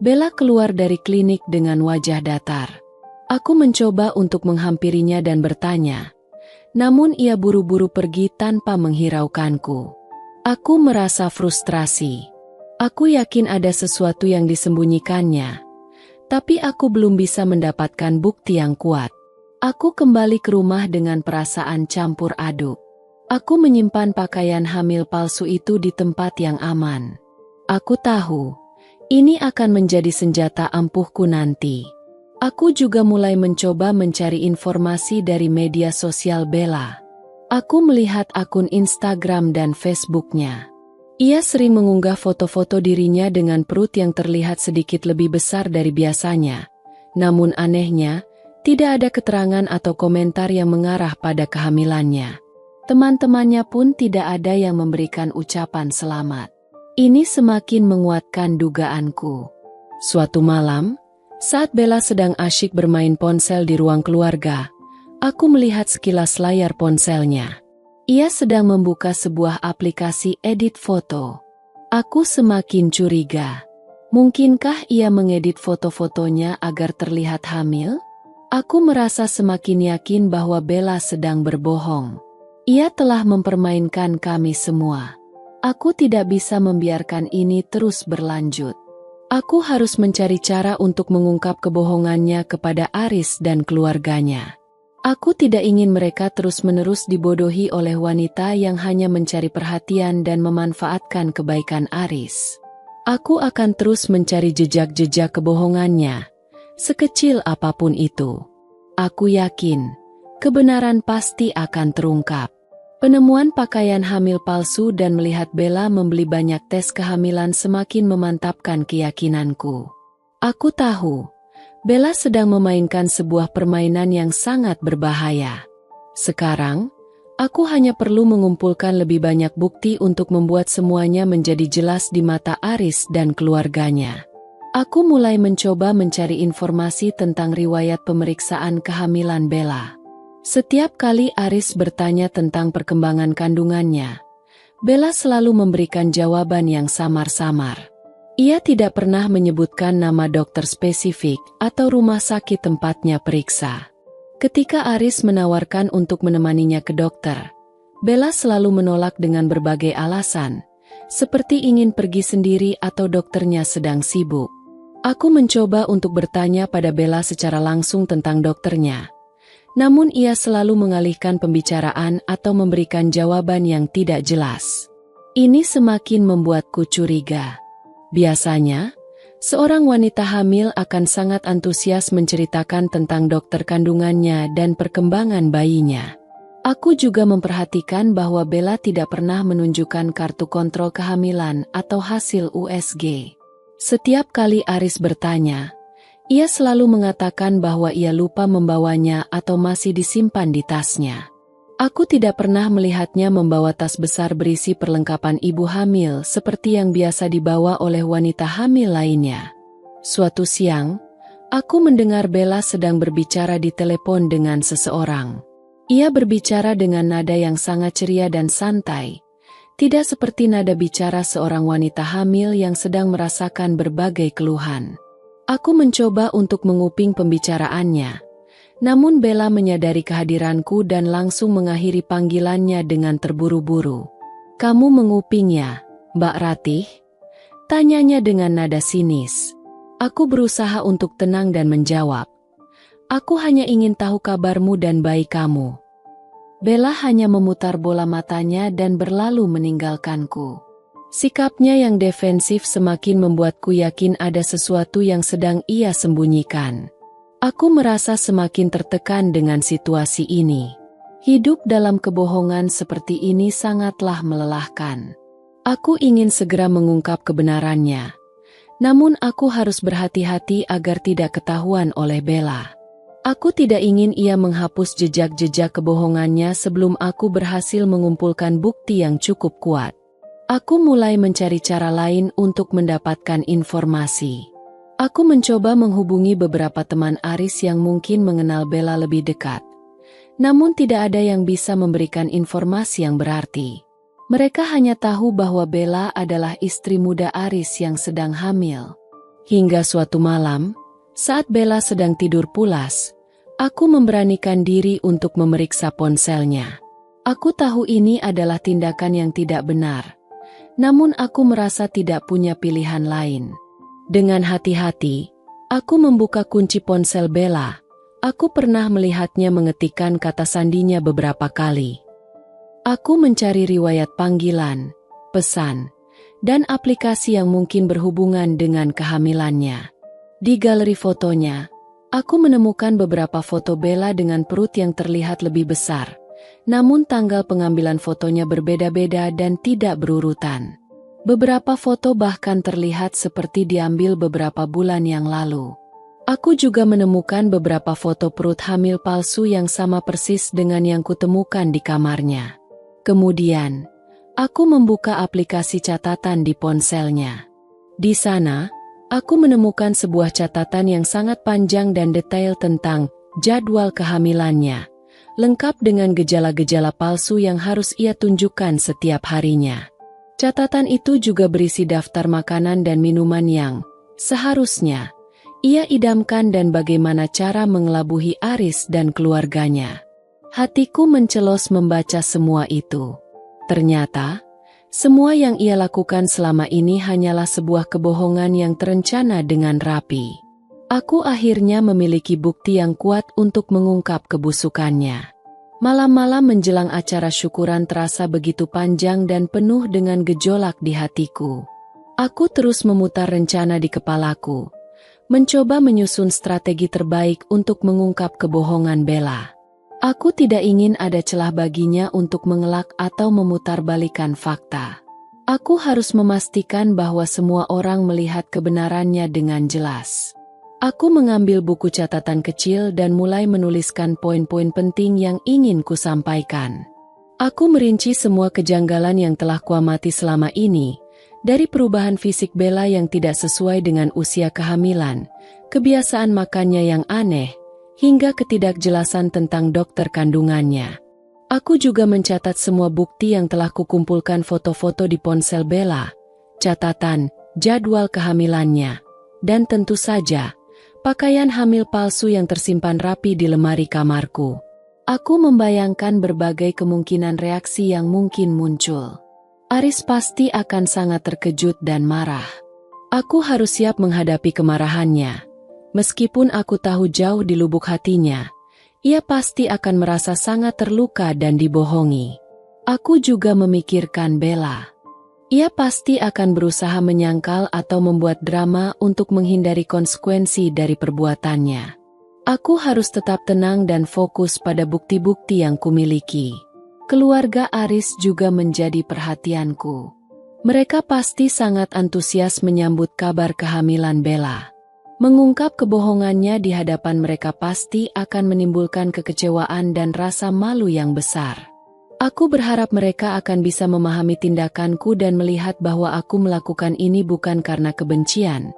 Bella keluar dari klinik dengan wajah datar. Aku mencoba untuk menghampirinya dan bertanya. Namun ia buru-buru pergi tanpa menghiraukanku. Aku merasa frustrasi. Aku yakin ada sesuatu yang disembunyikannya. Tapi aku belum bisa mendapatkan bukti yang kuat. Aku kembali ke rumah dengan perasaan campur aduk. Aku menyimpan pakaian hamil palsu itu di tempat yang aman. Aku tahu, ini akan menjadi senjata ampuhku nanti. Aku juga mulai mencoba mencari informasi dari media sosial Bella. Aku melihat akun Instagram dan Facebooknya. Ia sering mengunggah foto-foto dirinya dengan perut yang terlihat sedikit lebih besar dari biasanya. Namun anehnya, tidak ada keterangan atau komentar yang mengarah pada kehamilannya. Teman-temannya pun tidak ada yang memberikan ucapan selamat. Ini semakin menguatkan dugaanku. Suatu malam, saat Bella sedang asyik bermain ponsel di ruang keluarga, aku melihat sekilas layar ponselnya. Ia sedang membuka sebuah aplikasi edit foto. Aku semakin curiga. Mungkinkah ia mengedit foto-fotonya agar terlihat hamil? Aku merasa semakin yakin bahwa Bella sedang berbohong. Ia telah mempermainkan kami semua. Aku tidak bisa membiarkan ini terus berlanjut. Aku harus mencari cara untuk mengungkap kebohongannya kepada Aris dan keluarganya. Aku tidak ingin mereka terus-menerus dibodohi oleh wanita yang hanya mencari perhatian dan memanfaatkan kebaikan Aris. Aku akan terus mencari jejak-jejak kebohongannya, sekecil apapun itu. Aku yakin, kebenaran pasti akan terungkap. Penemuan pakaian hamil palsu dan melihat Bella membeli banyak tes kehamilan semakin memantapkan keyakinanku. Aku tahu, Bella sedang memainkan sebuah permainan yang sangat berbahaya. Sekarang, aku hanya perlu mengumpulkan lebih banyak bukti untuk membuat semuanya menjadi jelas di mata Aris dan keluarganya. Aku mulai mencoba mencari informasi tentang riwayat pemeriksaan kehamilan Bella. Setiap kali Aris bertanya tentang perkembangan kandungannya, Bella selalu memberikan jawaban yang samar-samar. Ia tidak pernah menyebutkan nama dokter spesifik atau rumah sakit tempatnya periksa. Ketika Aris menawarkan untuk menemaninya ke dokter, Bella selalu menolak dengan berbagai alasan, seperti ingin pergi sendiri atau dokternya sedang sibuk. Aku mencoba untuk bertanya pada Bella secara langsung tentang dokternya. Namun ia selalu mengalihkan pembicaraan atau memberikan jawaban yang tidak jelas. Ini semakin membuatku curiga. Biasanya, seorang wanita hamil akan sangat antusias menceritakan tentang dokter kandungannya dan perkembangan bayinya. Aku juga memperhatikan bahwa Bella tidak pernah menunjukkan kartu kontrol kehamilan atau hasil USG. Setiap kali Aris bertanya, ia selalu mengatakan bahwa ia lupa membawanya atau masih disimpan di tasnya. Aku tidak pernah melihatnya membawa tas besar berisi perlengkapan ibu hamil seperti yang biasa dibawa oleh wanita hamil lainnya. Suatu siang, aku mendengar Bella sedang berbicara di telepon dengan seseorang. Ia berbicara dengan nada yang sangat ceria dan santai, Tidak seperti nada bicara seorang wanita hamil yang sedang merasakan berbagai keluhan. Aku mencoba untuk menguping pembicaraannya. Namun Bella menyadari kehadiranku dan langsung mengakhiri panggilannya dengan terburu-buru. "Kamu mengupingnya, Mbak Ratih?" tanyanya dengan nada sinis. Aku berusaha untuk tenang dan menjawab, "Aku hanya ingin tahu kabarmu dan bayi kamu." Bella hanya memutar bola matanya dan berlalu meninggalkanku. Sikapnya yang defensif semakin membuatku yakin ada sesuatu yang sedang ia sembunyikan. Aku merasa semakin tertekan dengan situasi ini. Hidup dalam kebohongan seperti ini sangatlah melelahkan. Aku ingin segera mengungkap kebenarannya. Namun aku harus berhati-hati agar tidak ketahuan oleh Bella. Aku tidak ingin ia menghapus jejak-jejak kebohongannya sebelum aku berhasil mengumpulkan bukti yang cukup kuat. Aku mulai mencari cara lain untuk mendapatkan informasi. Aku mencoba menghubungi beberapa teman Aris yang mungkin mengenal Bella lebih dekat. Namun tidak ada yang bisa memberikan informasi yang berarti. Mereka hanya tahu bahwa Bella adalah istri muda Aris yang sedang hamil. Hingga suatu malam, saat Bella sedang tidur pulas, aku memberanikan diri untuk memeriksa ponselnya. Aku tahu ini adalah tindakan yang tidak benar. Namun aku merasa tidak punya pilihan lain. Dengan hati-hati, aku membuka kunci ponsel Bella. Aku pernah melihatnya mengetikkan kata sandinya beberapa kali. Aku mencari riwayat panggilan, pesan, dan aplikasi yang mungkin berhubungan dengan kehamilannya. Di galeri fotonya, aku menemukan beberapa foto Bella dengan perut yang terlihat lebih besar. Namun tanggal pengambilan fotonya berbeda-beda dan tidak berurutan. Beberapa foto bahkan terlihat seperti diambil beberapa bulan yang lalu. Aku juga menemukan beberapa foto perut hamil palsu yang sama persis dengan yang kutemukan di kamarnya. Kemudian, aku membuka aplikasi catatan di ponselnya. Di sana, aku menemukan sebuah catatan yang sangat panjang dan detail tentang jadwal kehamilannya, lengkap dengan gejala-gejala palsu yang harus ia tunjukkan setiap harinya. Catatan itu juga berisi daftar makanan dan minuman yang seharusnya ia idamkan dan bagaimana cara mengelabuhi Aris dan keluarganya. Hatiku mencelos membaca semua itu. Ternyata, semua yang ia lakukan selama ini hanyalah sebuah kebohongan yang terencana dengan rapi. Aku akhirnya memiliki bukti yang kuat untuk mengungkap kebusukannya. Malam-malam menjelang acara syukuran terasa begitu panjang dan penuh dengan gejolak di hatiku. Aku terus memutar rencana di kepalaku, mencoba menyusun strategi terbaik untuk mengungkap kebohongan Bella. Aku tidak ingin ada celah baginya untuk mengelak atau memutarbalikkan fakta. Aku harus memastikan bahwa semua orang melihat kebenarannya dengan jelas. Aku mengambil buku catatan kecil dan mulai menuliskan poin-poin penting yang ingin kusampaikan. Aku merinci semua kejanggalan yang telah kuamati selama ini, dari perubahan fisik Bella yang tidak sesuai dengan usia kehamilan, kebiasaan makannya yang aneh, hingga ketidakjelasan tentang dokter kandungannya. Aku juga mencatat semua bukti yang telah kukumpulkan foto-foto di ponsel Bella, catatan, jadwal kehamilannya, dan tentu saja, pakaian hamil palsu yang tersimpan rapi di lemari kamarku. Aku membayangkan berbagai kemungkinan reaksi yang mungkin muncul. Aris pasti akan sangat terkejut dan marah. Aku harus siap menghadapi kemarahannya. Meskipun aku tahu jauh di lubuk hatinya, ia pasti akan merasa sangat terluka dan dibohongi. Aku juga memikirkan Bella. Ia pasti akan berusaha menyangkal atau membuat drama untuk menghindari konsekuensi dari perbuatannya. Aku harus tetap tenang dan fokus pada bukti-bukti yang kumiliki. Keluarga Aris juga menjadi perhatianku. Mereka pasti sangat antusias menyambut kabar kehamilan Bella. Mengungkap kebohongannya di hadapan mereka pasti akan menimbulkan kekecewaan dan rasa malu yang besar. Aku berharap mereka akan bisa memahami tindakanku dan melihat bahwa aku melakukan ini bukan karena kebencian,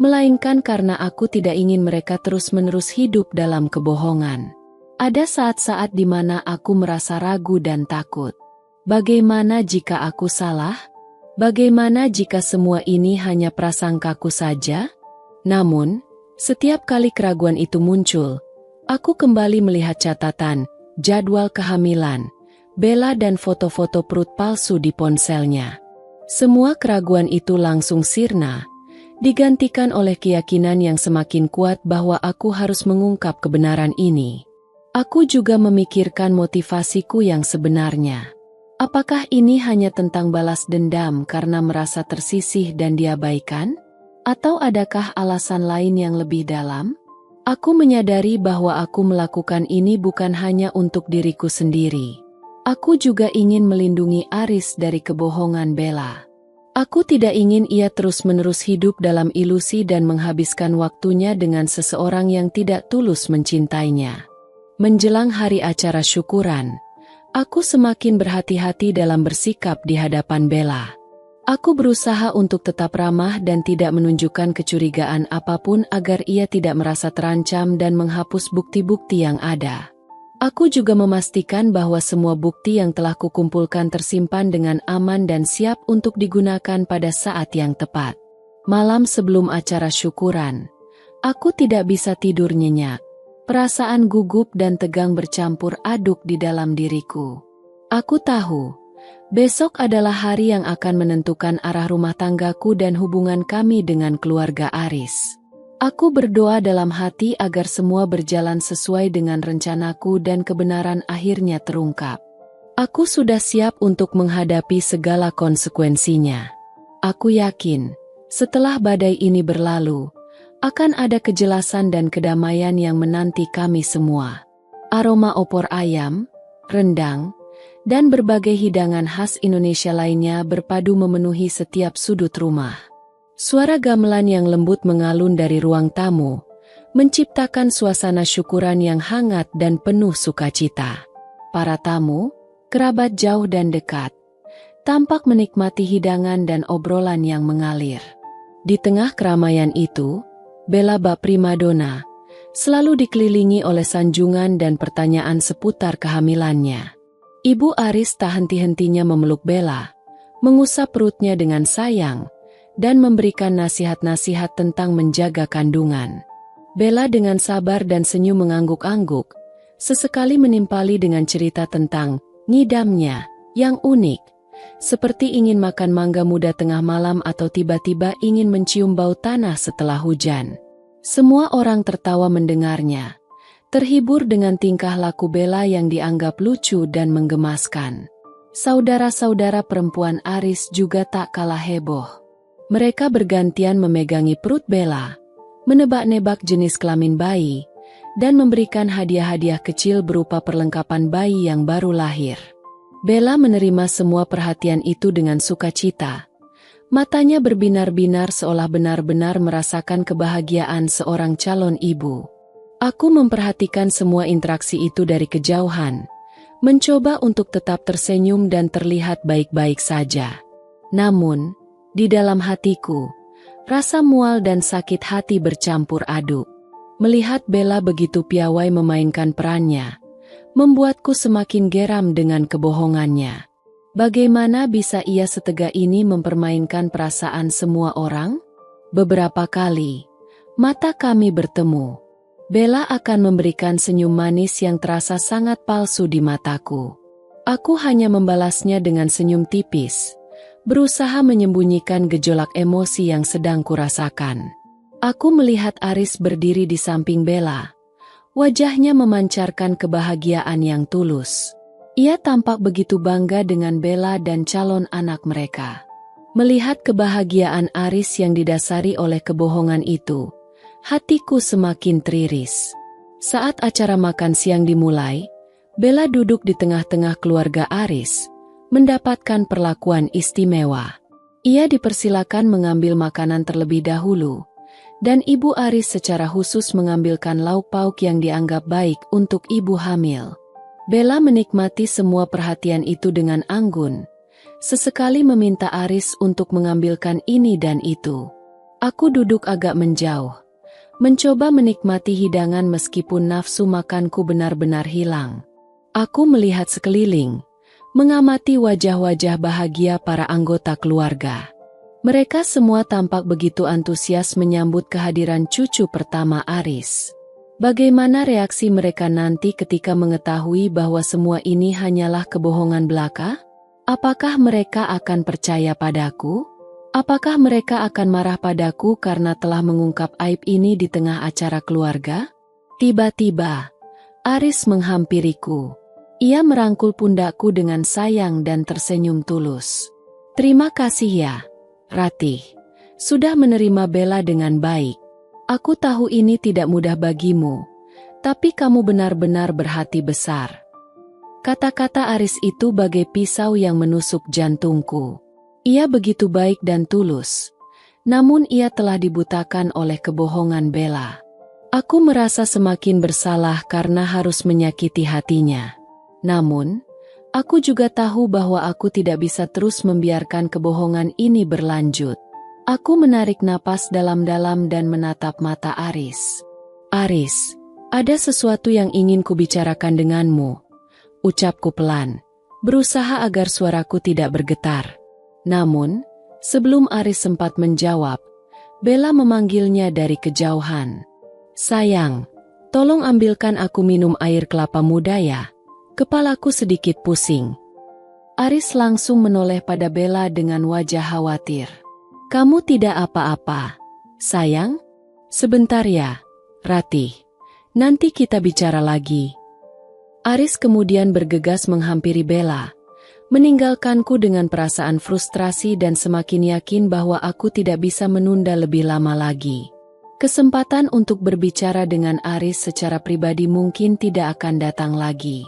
melainkan karena aku tidak ingin mereka terus-menerus hidup dalam kebohongan. Ada saat-saat di mana aku merasa ragu dan takut. Bagaimana jika aku salah? Bagaimana jika semua ini hanya prasangkaku saja? Namun, setiap kali keraguan itu muncul, aku kembali melihat catatan, jadwal kehamilan, Bella dan foto-foto perut palsu di ponselnya. Semua keraguan itu langsung sirna, digantikan oleh keyakinan yang semakin kuat bahwa aku harus mengungkap kebenaran ini. Aku juga memikirkan motivasiku yang sebenarnya. Apakah ini hanya tentang balas dendam karena merasa tersisih dan diabaikan? Atau adakah alasan lain yang lebih dalam? Aku menyadari bahwa aku melakukan ini bukan hanya untuk diriku sendiri. Aku juga ingin melindungi Aris dari kebohongan Bella. Aku tidak ingin ia terus-menerus hidup dalam ilusi dan menghabiskan waktunya dengan seseorang yang tidak tulus mencintainya. Menjelang hari acara syukuran, aku semakin berhati-hati dalam bersikap di hadapan Bella. Aku berusaha untuk tetap ramah dan tidak menunjukkan kecurigaan apapun agar ia tidak merasa terancam dan menghapus bukti-bukti yang ada. Aku juga memastikan bahwa semua bukti yang telah kukumpulkan tersimpan dengan aman dan siap untuk digunakan pada saat yang tepat. Malam sebelum acara syukuran, aku tidak bisa tidur nyenyak. Perasaan gugup dan tegang bercampur aduk di dalam diriku. Aku tahu, besok adalah hari yang akan menentukan arah rumah tanggaku dan hubungan kami dengan keluarga Aris. Aku berdoa dalam hati agar semua berjalan sesuai dengan rencanaku dan kebenaran akhirnya terungkap. Aku sudah siap untuk menghadapi segala konsekuensinya. Aku yakin, setelah badai ini berlalu, akan ada kejelasan dan kedamaian yang menanti kami semua. Aroma opor ayam, rendang, dan berbagai hidangan khas Indonesia lainnya berpadu memenuhi setiap sudut rumah. Suara gamelan yang lembut mengalun dari ruang tamu, menciptakan suasana syukuran yang hangat dan penuh sukacita. Para tamu, kerabat jauh dan dekat, tampak menikmati hidangan dan obrolan yang mengalir. Di tengah keramaian itu, Bella bak primadona, selalu dikelilingi oleh sanjungan dan pertanyaan seputar kehamilannya. Ibu Aris tak henti-hentinya memeluk Bella, mengusap perutnya dengan sayang, dan memberikan nasihat-nasihat tentang menjaga kandungan. Bella dengan sabar dan senyum mengangguk-angguk, sesekali menimpali dengan cerita tentang ngidamnya yang unik, seperti ingin makan mangga muda tengah malam atau tiba-tiba ingin mencium bau tanah setelah hujan. Semua orang tertawa mendengarnya, terhibur dengan tingkah laku Bella yang dianggap lucu dan menggemaskan. Saudara-saudara perempuan Aris juga tak kalah heboh. Mereka bergantian memegangi perut Bella, menebak-nebak jenis kelamin bayi, dan memberikan hadiah-hadiah kecil berupa perlengkapan bayi yang baru lahir. Bella menerima semua perhatian itu dengan sukacita. Matanya berbinar-binar seolah benar-benar merasakan kebahagiaan seorang calon ibu. Aku memperhatikan semua interaksi itu dari kejauhan, mencoba untuk tetap tersenyum dan terlihat baik-baik saja. Namun, di dalam hatiku, rasa mual dan sakit hati bercampur aduk. Melihat Bella begitu piawai memainkan perannya, membuatku semakin geram dengan kebohongannya. Bagaimana bisa ia setega ini mempermainkan perasaan semua orang? Beberapa kali, mata kami bertemu. Bella akan memberikan senyum manis yang terasa sangat palsu di mataku. Aku hanya membalasnya dengan senyum tipis, berusaha menyembunyikan gejolak emosi yang sedang kurasakan. Aku melihat Aris berdiri di samping Bella. Wajahnya memancarkan kebahagiaan yang tulus. Ia tampak begitu bangga dengan Bella dan calon anak mereka. Melihat kebahagiaan Aris yang didasari oleh kebohongan itu, hatiku semakin teriris. Saat acara makan siang dimulai, Bella duduk di tengah-tengah keluarga Aris, mendapatkan perlakuan istimewa. Ia dipersilakan mengambil makanan terlebih dahulu, dan Ibu Aris secara khusus mengambilkan lauk pauk yang dianggap baik untuk ibu hamil. Bella menikmati semua perhatian itu dengan anggun, sesekali meminta Aris untuk mengambilkan ini dan itu. Aku duduk agak menjauh, mencoba menikmati hidangan meskipun nafsu makanku benar-benar hilang. Aku melihat sekeliling, mengamati wajah-wajah bahagia para anggota keluarga. Mereka semua tampak begitu antusias menyambut kehadiran cucu pertama Aris. Bagaimana reaksi mereka nanti ketika mengetahui bahwa semua ini hanyalah kebohongan belaka? Apakah mereka akan percaya padaku? Apakah mereka akan marah padaku karena telah mengungkap aib ini di tengah acara keluarga? Tiba-tiba, Aris menghampiriku. Ia merangkul pundakku dengan sayang dan tersenyum tulus. Terima kasih ya, Ratih. Sudah menerima Bella dengan baik. Aku tahu ini tidak mudah bagimu, tapi kamu benar-benar berhati besar. Kata-kata Aris itu bagai pisau yang menusuk jantungku. Ia begitu baik dan tulus, namun ia telah dibutakan oleh kebohongan Bella. Aku merasa semakin bersalah karena harus menyakiti hatinya. Namun, aku juga tahu bahwa aku tidak bisa terus membiarkan kebohongan ini berlanjut. Aku menarik napas dalam-dalam dan menatap mata Aris. Aris, ada sesuatu yang ingin kubicarakan denganmu, ucapku pelan, berusaha agar suaraku tidak bergetar. Namun, sebelum Aris sempat menjawab, Bella memanggilnya dari kejauhan. Sayang, tolong ambilkan aku minum air kelapa muda ya, kepalaku sedikit pusing. Aris langsung menoleh pada Bella dengan wajah khawatir. Kamu tidak apa-apa, sayang? Sebentar ya, Ratih. Nanti kita bicara lagi. Aris kemudian bergegas menghampiri Bella, meninggalkanku dengan perasaan frustrasi dan semakin yakin bahwa aku tidak bisa menunda lebih lama lagi. Kesempatan untuk berbicara dengan Aris secara pribadi mungkin tidak akan datang lagi.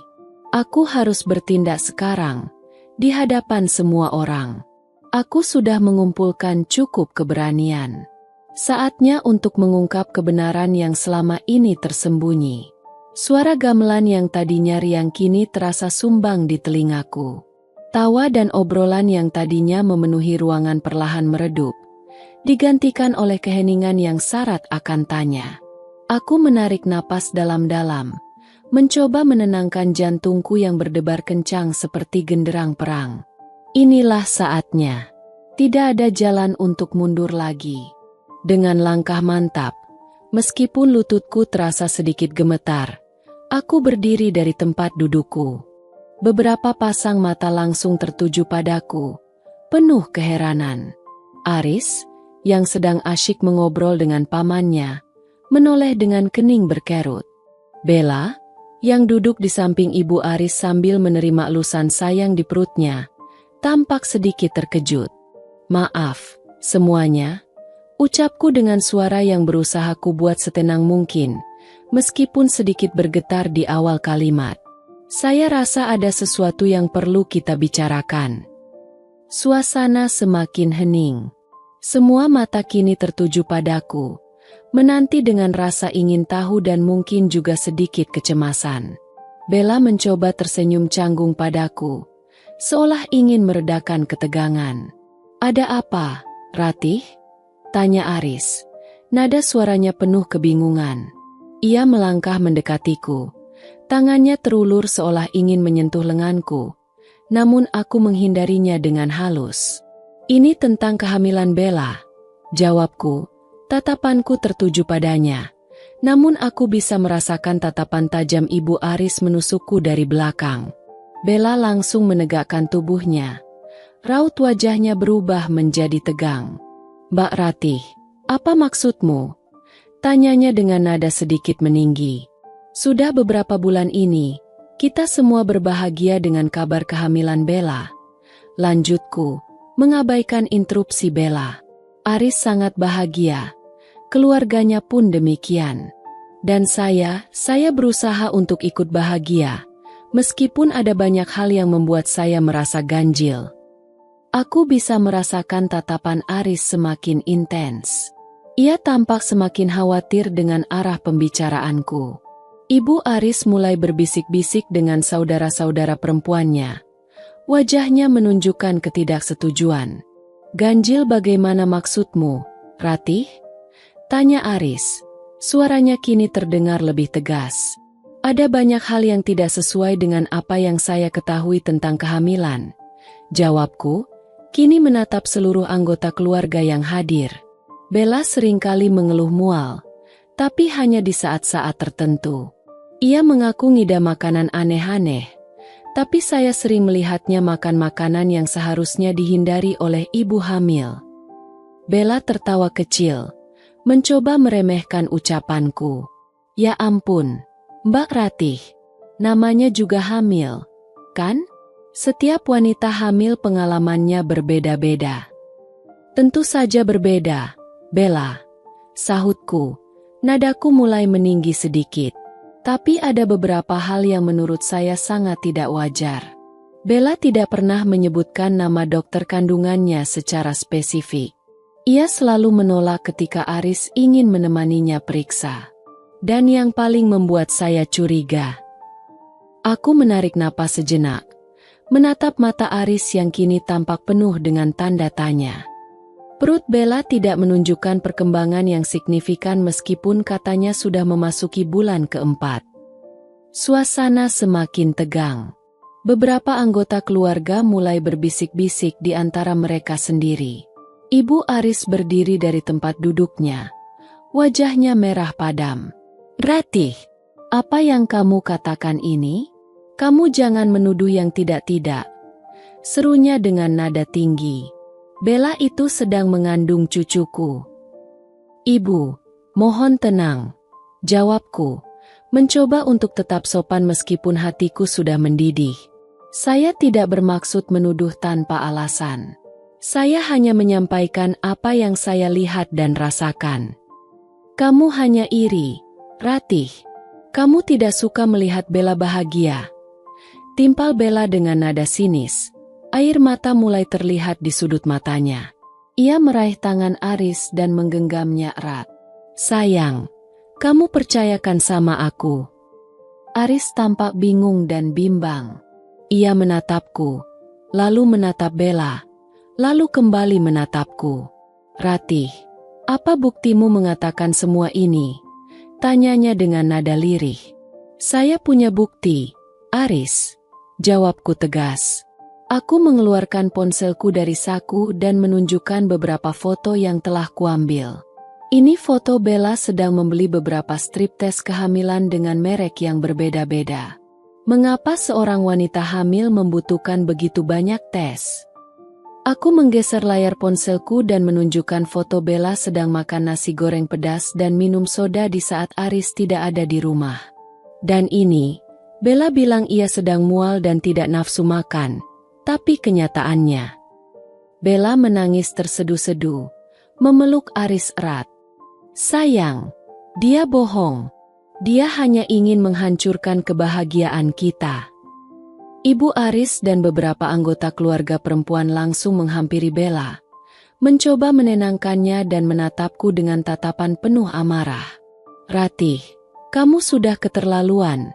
Aku harus bertindak sekarang, di hadapan semua orang. Aku sudah mengumpulkan cukup keberanian. Saatnya untuk mengungkap kebenaran yang selama ini tersembunyi. Suara gamelan yang tadinya riang kini terasa sumbang di telingaku. Tawa dan obrolan yang tadinya memenuhi ruangan perlahan meredup, digantikan oleh keheningan yang syarat akan tanya. Aku menarik napas dalam-dalam, mencoba menenangkan jantungku yang berdebar kencang seperti genderang perang. Inilah saatnya. Tidak ada jalan untuk mundur lagi. Dengan langkah mantap, meskipun lututku terasa sedikit gemetar, aku berdiri dari tempat dudukku. Beberapa pasang mata langsung tertuju padaku, penuh keheranan. Aris, yang sedang asyik mengobrol dengan pamannya, menoleh dengan kening berkerut. Bella, yang duduk di samping ibu Aris sambil menerima elusan sayang di perutnya, tampak sedikit terkejut. Maaf, semuanya, ucapku dengan suara yang berusaha kubuat setenang mungkin, meskipun sedikit bergetar di awal kalimat. Saya rasa ada sesuatu yang perlu kita bicarakan. Suasana semakin hening. Semua mata kini tertuju padaku, menanti dengan rasa ingin tahu dan mungkin juga sedikit kecemasan. Bella mencoba tersenyum canggung padaku, seolah ingin meredakan ketegangan. Ada apa, Ratih? Tanya Aris. Nada suaranya penuh kebingungan. Ia melangkah mendekatiku. Tangannya terulur seolah ingin menyentuh lenganku. Namun aku menghindarinya dengan halus. Ini tentang kehamilan Bella, jawabku. Tatapanku tertuju padanya. Namun aku bisa merasakan tatapan tajam ibu Aris menusukku dari belakang. Bella langsung menegakkan tubuhnya. Raut wajahnya berubah menjadi tegang. Mbak Ratih, apa maksudmu? Tanyanya dengan nada sedikit meninggi. Sudah beberapa bulan ini, kita semua berbahagia dengan kabar kehamilan Bella. Lanjutku, mengabaikan interupsi Bella. Aris sangat bahagia. Keluarganya pun demikian. Dan saya berusaha untuk ikut bahagia. Meskipun ada banyak hal yang membuat saya merasa ganjil. Aku bisa merasakan tatapan Aris semakin intens. Ia tampak semakin khawatir dengan arah pembicaraanku. Ibu Aris mulai berbisik-bisik dengan saudara-saudara perempuannya. Wajahnya menunjukkan ketidaksetujuan. Ganjil bagaimana maksudmu, Ratih? Tanya Aris. Suaranya kini terdengar lebih tegas. Ada banyak hal yang tidak sesuai dengan apa yang saya ketahui tentang kehamilan. Jawabku, kini menatap seluruh anggota keluarga yang hadir. Bella seringkali mengeluh mual, tapi hanya di saat-saat tertentu. Ia mengaku ngidam makanan aneh-aneh, tapi saya sering melihatnya makan makanan yang seharusnya dihindari oleh ibu hamil. Bella tertawa kecil, mencoba meremehkan ucapanku. Ya ampun, Mbak Ratih, namanya juga hamil, kan? Setiap wanita hamil pengalamannya berbeda-beda. Tentu saja berbeda, Bella, sahutku. Nadaku mulai meninggi sedikit. Tapi ada beberapa hal yang menurut saya sangat tidak wajar. Bella tidak pernah menyebutkan nama dokter kandungannya secara spesifik. Ia selalu menolak ketika Aris ingin menemaninya periksa. Dan yang paling membuat saya curiga. Aku menarik napas sejenak, menatap mata Aris yang kini tampak penuh dengan tanda tanya. Perut Bella tidak menunjukkan perkembangan yang signifikan meskipun katanya sudah memasuki bulan keempat. Suasana semakin tegang. Beberapa anggota keluarga mulai berbisik-bisik di antara mereka sendiri. Ibu Aris berdiri dari tempat duduknya. Wajahnya merah padam. Ratih, apa yang kamu katakan ini? Kamu jangan menuduh yang tidak-tidak. Serunya dengan nada tinggi. Bella itu sedang mengandung cucuku. Ibu, mohon tenang. Jawabku, mencoba untuk tetap sopan meskipun hatiku sudah mendidih. Saya tidak bermaksud menuduh tanpa alasan. Saya hanya menyampaikan apa yang saya lihat dan rasakan. Kamu hanya iri, Ratih. Kamu tidak suka melihat Bella bahagia. Timpal Bella dengan nada sinis. Air mata mulai terlihat di sudut matanya. Ia meraih tangan Aris dan menggenggamnya erat. Sayang, kamu percayakan sama aku. Aris tampak bingung dan bimbang. Ia menatapku, lalu menatap Bella, lalu kembali menatapku. Ratih, apa buktimu mengatakan semua ini? Tanyanya dengan nada lirih. Saya punya bukti, Aris. Jawabku tegas. Aku mengeluarkan ponselku dari saku dan menunjukkan beberapa foto yang telah kuambil. Ini foto Bella sedang membeli beberapa strip tes kehamilan dengan merek yang berbeda-beda. Mengapa seorang wanita hamil membutuhkan begitu banyak tes? Aku menggeser layar ponselku dan menunjukkan foto Bella sedang makan nasi goreng pedas dan minum soda di saat Aris tidak ada di rumah. Dan ini, Bella bilang ia sedang mual dan tidak nafsu makan, tapi kenyataannya. Bella menangis tersedu-sedu, memeluk Aris erat. Sayang, dia bohong. Dia hanya ingin menghancurkan kebahagiaan kita. Ibu Aris dan beberapa anggota keluarga perempuan langsung menghampiri Bella, mencoba menenangkannya dan menatapku dengan tatapan penuh amarah. Ratih, kamu sudah keterlaluan,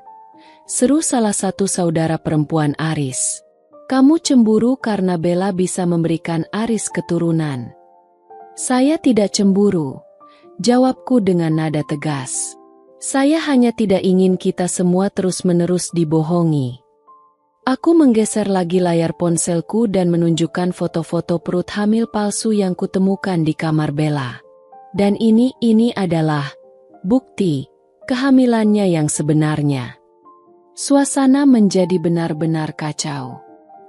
seru salah satu saudara perempuan Aris. Kamu cemburu karena Bella bisa memberikan Aris keturunan. Saya tidak cemburu, jawabku dengan nada tegas. Saya hanya tidak ingin kita semua terus-menerus dibohongi. Aku menggeser lagi layar ponselku dan menunjukkan foto-foto perut hamil palsu yang kutemukan di kamar Bella. Dan ini adalah bukti kehamilannya yang sebenarnya. Suasana menjadi benar-benar kacau.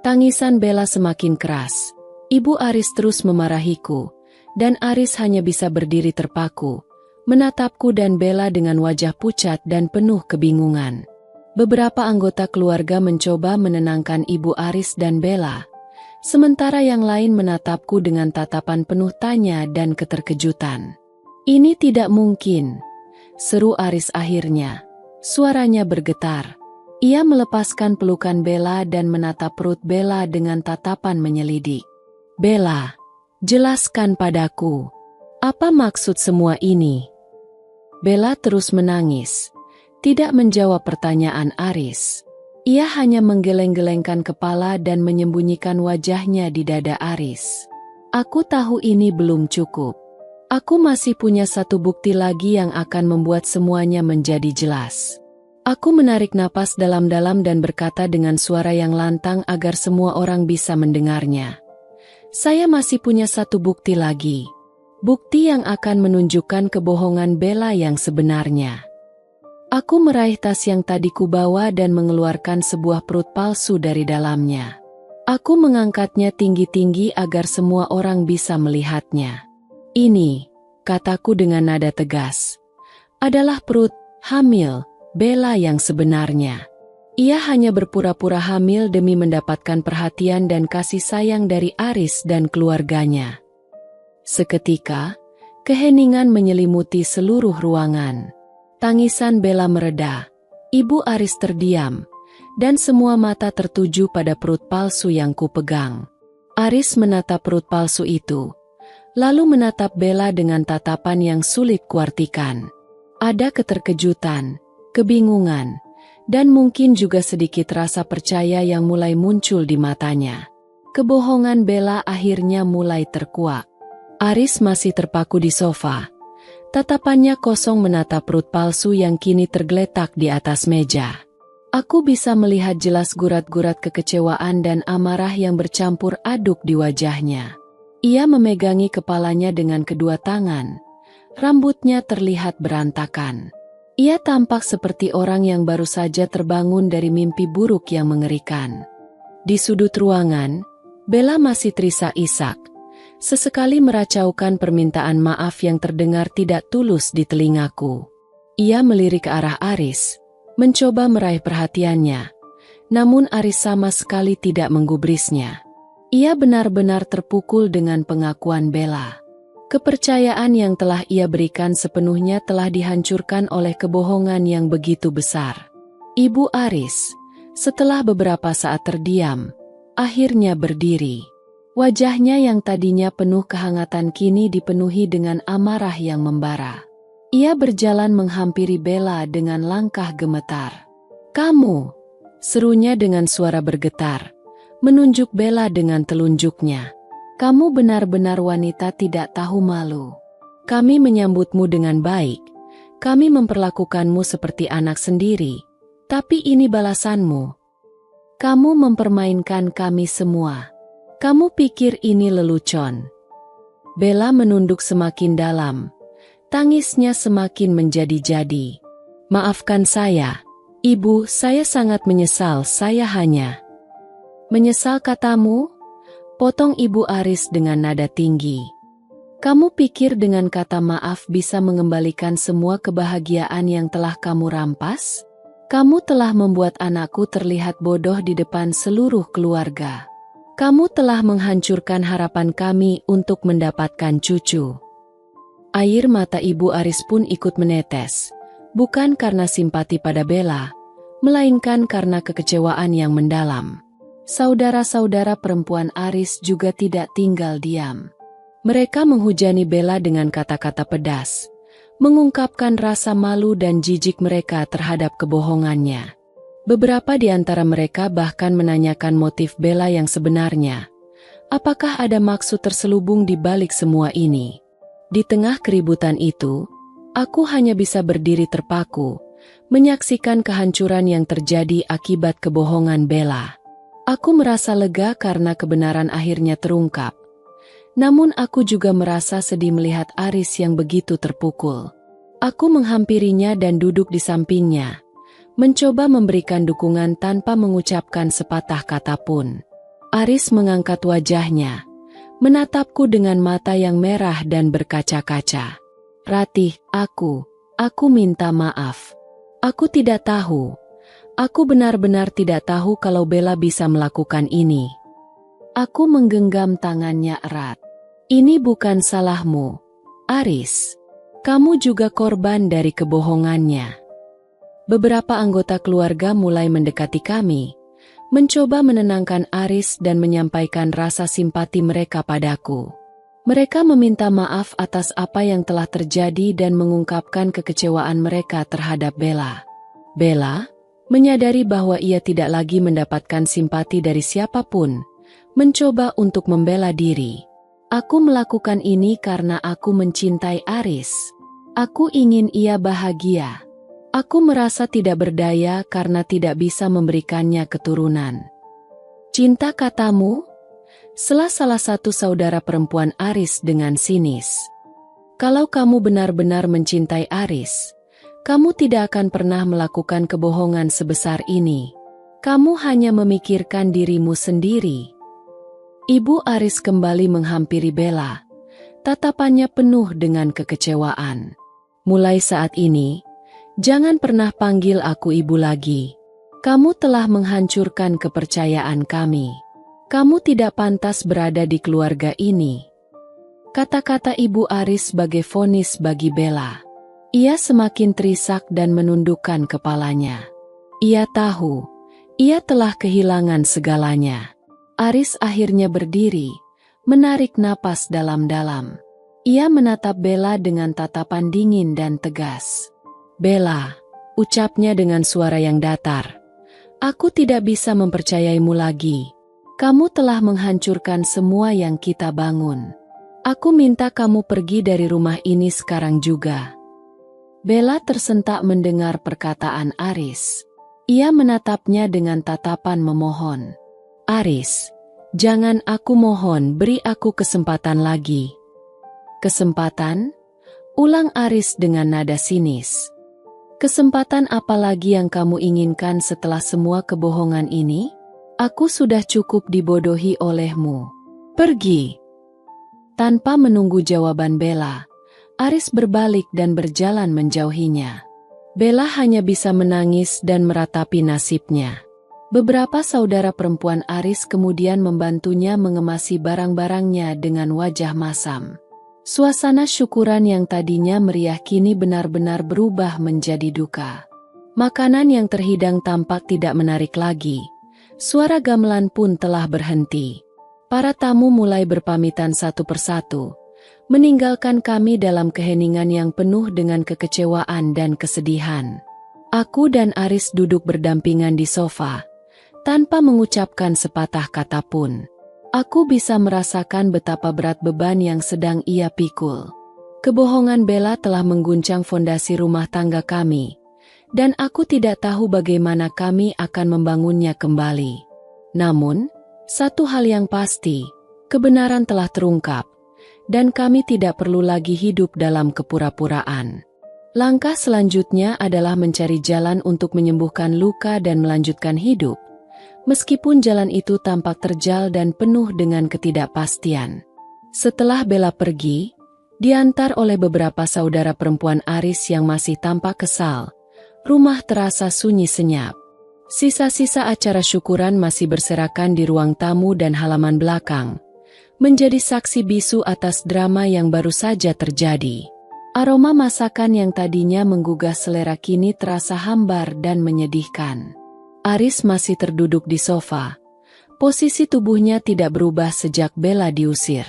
Tangisan Bella semakin keras. Ibu Aris terus memarahiku, dan Aris hanya bisa berdiri terpaku, menatapku dan Bella dengan wajah pucat dan penuh kebingungan. Beberapa anggota keluarga mencoba menenangkan Ibu Aris dan Bella, sementara yang lain menatapku dengan tatapan penuh tanya dan keterkejutan. Ini tidak mungkin, seru Aris akhirnya. Suaranya bergetar. Ia melepaskan pelukan Bella dan menatap perut Bella dengan tatapan menyelidik. Bella, jelaskan padaku, apa maksud semua ini? Bella terus menangis. Tidak menjawab pertanyaan Aris. Ia hanya menggeleng-gelengkan kepala dan menyembunyikan wajahnya di dada Aris. Aku tahu ini belum cukup. Aku masih punya satu bukti lagi yang akan membuat semuanya menjadi jelas. Aku menarik napas dalam-dalam dan berkata dengan suara yang lantang agar semua orang bisa mendengarnya. Saya masih punya satu bukti lagi. Bukti yang akan menunjukkan kebohongan Bella yang sebenarnya. Aku meraih tas yang tadi kubawa dan mengeluarkan sebuah perut palsu dari dalamnya. Aku mengangkatnya tinggi-tinggi agar semua orang bisa melihatnya. Ini, kataku dengan nada tegas, adalah perut hamil Bella yang sebenarnya. Ia hanya berpura-pura hamil demi mendapatkan perhatian dan kasih sayang dari Aris dan keluarganya. Seketika, keheningan menyelimuti seluruh ruangan. Tangisan Bella mereda, Ibu Aris terdiam, dan semua mata tertuju pada perut palsu yang kupegang. Aris menatap perut palsu itu, lalu menatap Bella dengan tatapan yang sulit kuartikan. Ada keterkejutan, kebingungan, dan mungkin juga sedikit rasa percaya yang mulai muncul di matanya. Kebohongan Bella akhirnya mulai terkuak. Aris masih terpaku di sofa. Tatapannya kosong menatap perut palsu yang kini tergeletak di atas meja. Aku bisa melihat jelas gurat-gurat kekecewaan dan amarah yang bercampur aduk di wajahnya. Ia memegangi kepalanya dengan kedua tangan. Rambutnya terlihat berantakan. Ia tampak seperti orang yang baru saja terbangun dari mimpi buruk yang mengerikan. Di sudut ruangan, Bella masih terisak-isak. Sesekali meracaukan permintaan maaf yang terdengar tidak tulus di telingaku. Ia melirik ke arah Aris, mencoba meraih perhatiannya. Namun Aris sama sekali tidak menggubrisnya. Ia benar-benar terpukul dengan pengakuan Bella. Kepercayaan yang telah ia berikan sepenuhnya telah dihancurkan oleh kebohongan yang begitu besar. Ibu Aris, setelah beberapa saat terdiam, akhirnya berdiri. Wajahnya yang tadinya penuh kehangatan kini dipenuhi dengan amarah yang membara. Ia berjalan menghampiri Bella dengan langkah gemetar. "Kamu!" serunya dengan suara bergetar, menunjuk Bella dengan telunjuknya. "Kamu benar-benar wanita tidak tahu malu. Kami menyambutmu dengan baik. Kami memperlakukanmu seperti anak sendiri. Tapi ini balasanmu. Kamu mempermainkan kami semua. Kamu pikir ini lelucon?" Bella menunduk semakin dalam. Tangisnya semakin menjadi-jadi. "Maafkan saya, Ibu, saya sangat menyesal, saya hanya..." "Menyesal katamu?" potong Ibu Aris dengan nada tinggi. "Kamu pikir dengan kata maaf bisa mengembalikan semua kebahagiaan yang telah kamu rampas? Kamu telah membuat anakku terlihat bodoh di depan seluruh keluarga. Kamu telah menghancurkan harapan kami untuk mendapatkan cucu." Air mata Ibu Aris pun ikut menetes, bukan karena simpati pada Bella, melainkan karena kekecewaan yang mendalam. Saudara-saudara perempuan Aris juga tidak tinggal diam. Mereka menghujani Bella dengan kata-kata pedas, mengungkapkan rasa malu dan jijik mereka terhadap kebohongannya. Beberapa di antara mereka bahkan menanyakan motif Bella yang sebenarnya. Apakah ada maksud terselubung di balik semua ini? Di tengah keributan itu, aku hanya bisa berdiri terpaku, menyaksikan kehancuran yang terjadi akibat kebohongan Bella. Aku merasa lega karena kebenaran akhirnya terungkap. Namun aku juga merasa sedih melihat Aris yang begitu terpukul. Aku menghampirinya dan duduk di sampingnya, mencoba memberikan dukungan tanpa mengucapkan sepatah kata pun. Aris mengangkat wajahnya, menatapku dengan mata yang merah dan berkaca-kaca. "Ratih, aku minta maaf. Aku tidak tahu. Aku benar-benar tidak tahu kalau Bella bisa melakukan ini." Aku menggenggam tangannya erat. "Ini bukan salahmu, Aris. Kamu juga korban dari kebohongannya." Beberapa anggota keluarga mulai mendekati kami, mencoba menenangkan Aris dan menyampaikan rasa simpati mereka padaku. Mereka meminta maaf atas apa yang telah terjadi dan mengungkapkan kekecewaan mereka terhadap Bella. Bella, menyadari bahwa ia tidak lagi mendapatkan simpati dari siapapun, mencoba untuk membela diri. "Aku melakukan ini karena aku mencintai Aris. Aku ingin ia bahagia. Aku merasa tidak berdaya karena tidak bisa memberikannya keturunan. Cinta katamu? Sela salah satu saudara perempuan Aris dengan sinis. Kalau kamu benar-benar mencintai Aris, kamu tidak akan pernah melakukan kebohongan sebesar ini. Kamu hanya memikirkan dirimu sendiri. Ibu Aris kembali menghampiri Bella. Tatapannya penuh dengan kekecewaan. Mulai saat ini, jangan pernah panggil aku ibu lagi. Kamu telah menghancurkan kepercayaan kami. Kamu tidak pantas berada di keluarga ini. Kata-kata Ibu Aris sebagai vonis bagi Bella. Ia semakin terisak dan menundukkan kepalanya. Ia tahu, ia telah kehilangan segalanya. Aris akhirnya berdiri, menarik napas dalam-dalam. Ia menatap Bella dengan tatapan dingin dan tegas. Bella, ucapnya dengan suara yang datar. Aku tidak bisa mempercayaimu lagi. Kamu telah menghancurkan semua yang kita bangun. Aku minta kamu pergi dari rumah ini sekarang juga. Bella tersentak mendengar perkataan Aris. Ia menatapnya dengan tatapan memohon. Aris, jangan, aku mohon, beri aku kesempatan lagi. Kesempatan? Ulang Aris dengan nada sinis. Kesempatan apa lagi yang kamu inginkan setelah semua kebohongan ini? Aku sudah cukup dibodohi olehmu. Pergi. Tanpa menunggu jawaban Bella, Aris berbalik dan berjalan menjauhinya. Bella hanya bisa menangis dan meratapi nasibnya. Beberapa saudara perempuan Aris kemudian membantunya mengemasi barang-barangnya dengan wajah masam. Suasana syukuran yang tadinya meriah kini benar-benar berubah menjadi duka. Makanan yang terhidang tampak tidak menarik lagi. Suara gamelan pun telah berhenti. Para tamu mulai berpamitan satu persatu, meninggalkan kami dalam keheningan yang penuh dengan kekecewaan dan kesedihan. Aku dan Aris duduk berdampingan di sofa, tanpa mengucapkan sepatah kata pun. Aku bisa merasakan betapa berat beban yang sedang ia pikul. Kebohongan Bella telah mengguncang fondasi rumah tangga kami, dan aku tidak tahu bagaimana kami akan membangunnya kembali. Namun, satu hal yang pasti, kebenaran telah terungkap, dan kami tidak perlu lagi hidup dalam kepura-puraan. Langkah selanjutnya adalah mencari jalan untuk menyembuhkan luka dan melanjutkan hidup, meskipun jalan itu tampak terjal dan penuh dengan ketidakpastian. Setelah Bella pergi, diantar oleh beberapa saudara perempuan Aris yang masih tampak kesal, rumah terasa sunyi senyap. Sisa-sisa acara syukuran masih berserakan di ruang tamu dan halaman belakang, menjadi saksi bisu atas drama yang baru saja terjadi. Aroma masakan yang tadinya menggugah selera kini terasa hambar dan menyedihkan. Aris masih terduduk di sofa. Posisi tubuhnya tidak berubah sejak Bella diusir.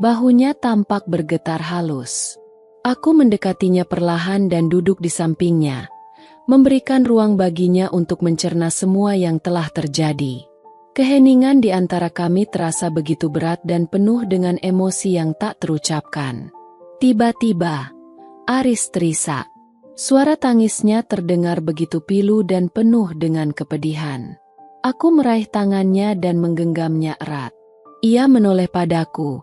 Bahunya tampak bergetar halus. Aku mendekatinya perlahan dan duduk di sampingnya, memberikan ruang baginya untuk mencerna semua yang telah terjadi. Keheningan di antara kami terasa begitu berat dan penuh dengan emosi yang tak terucapkan. Tiba-tiba, Aris terisak. Suara tangisnya terdengar begitu pilu dan penuh dengan kepedihan. Aku meraih tangannya dan menggenggamnya erat. Ia menoleh padaku.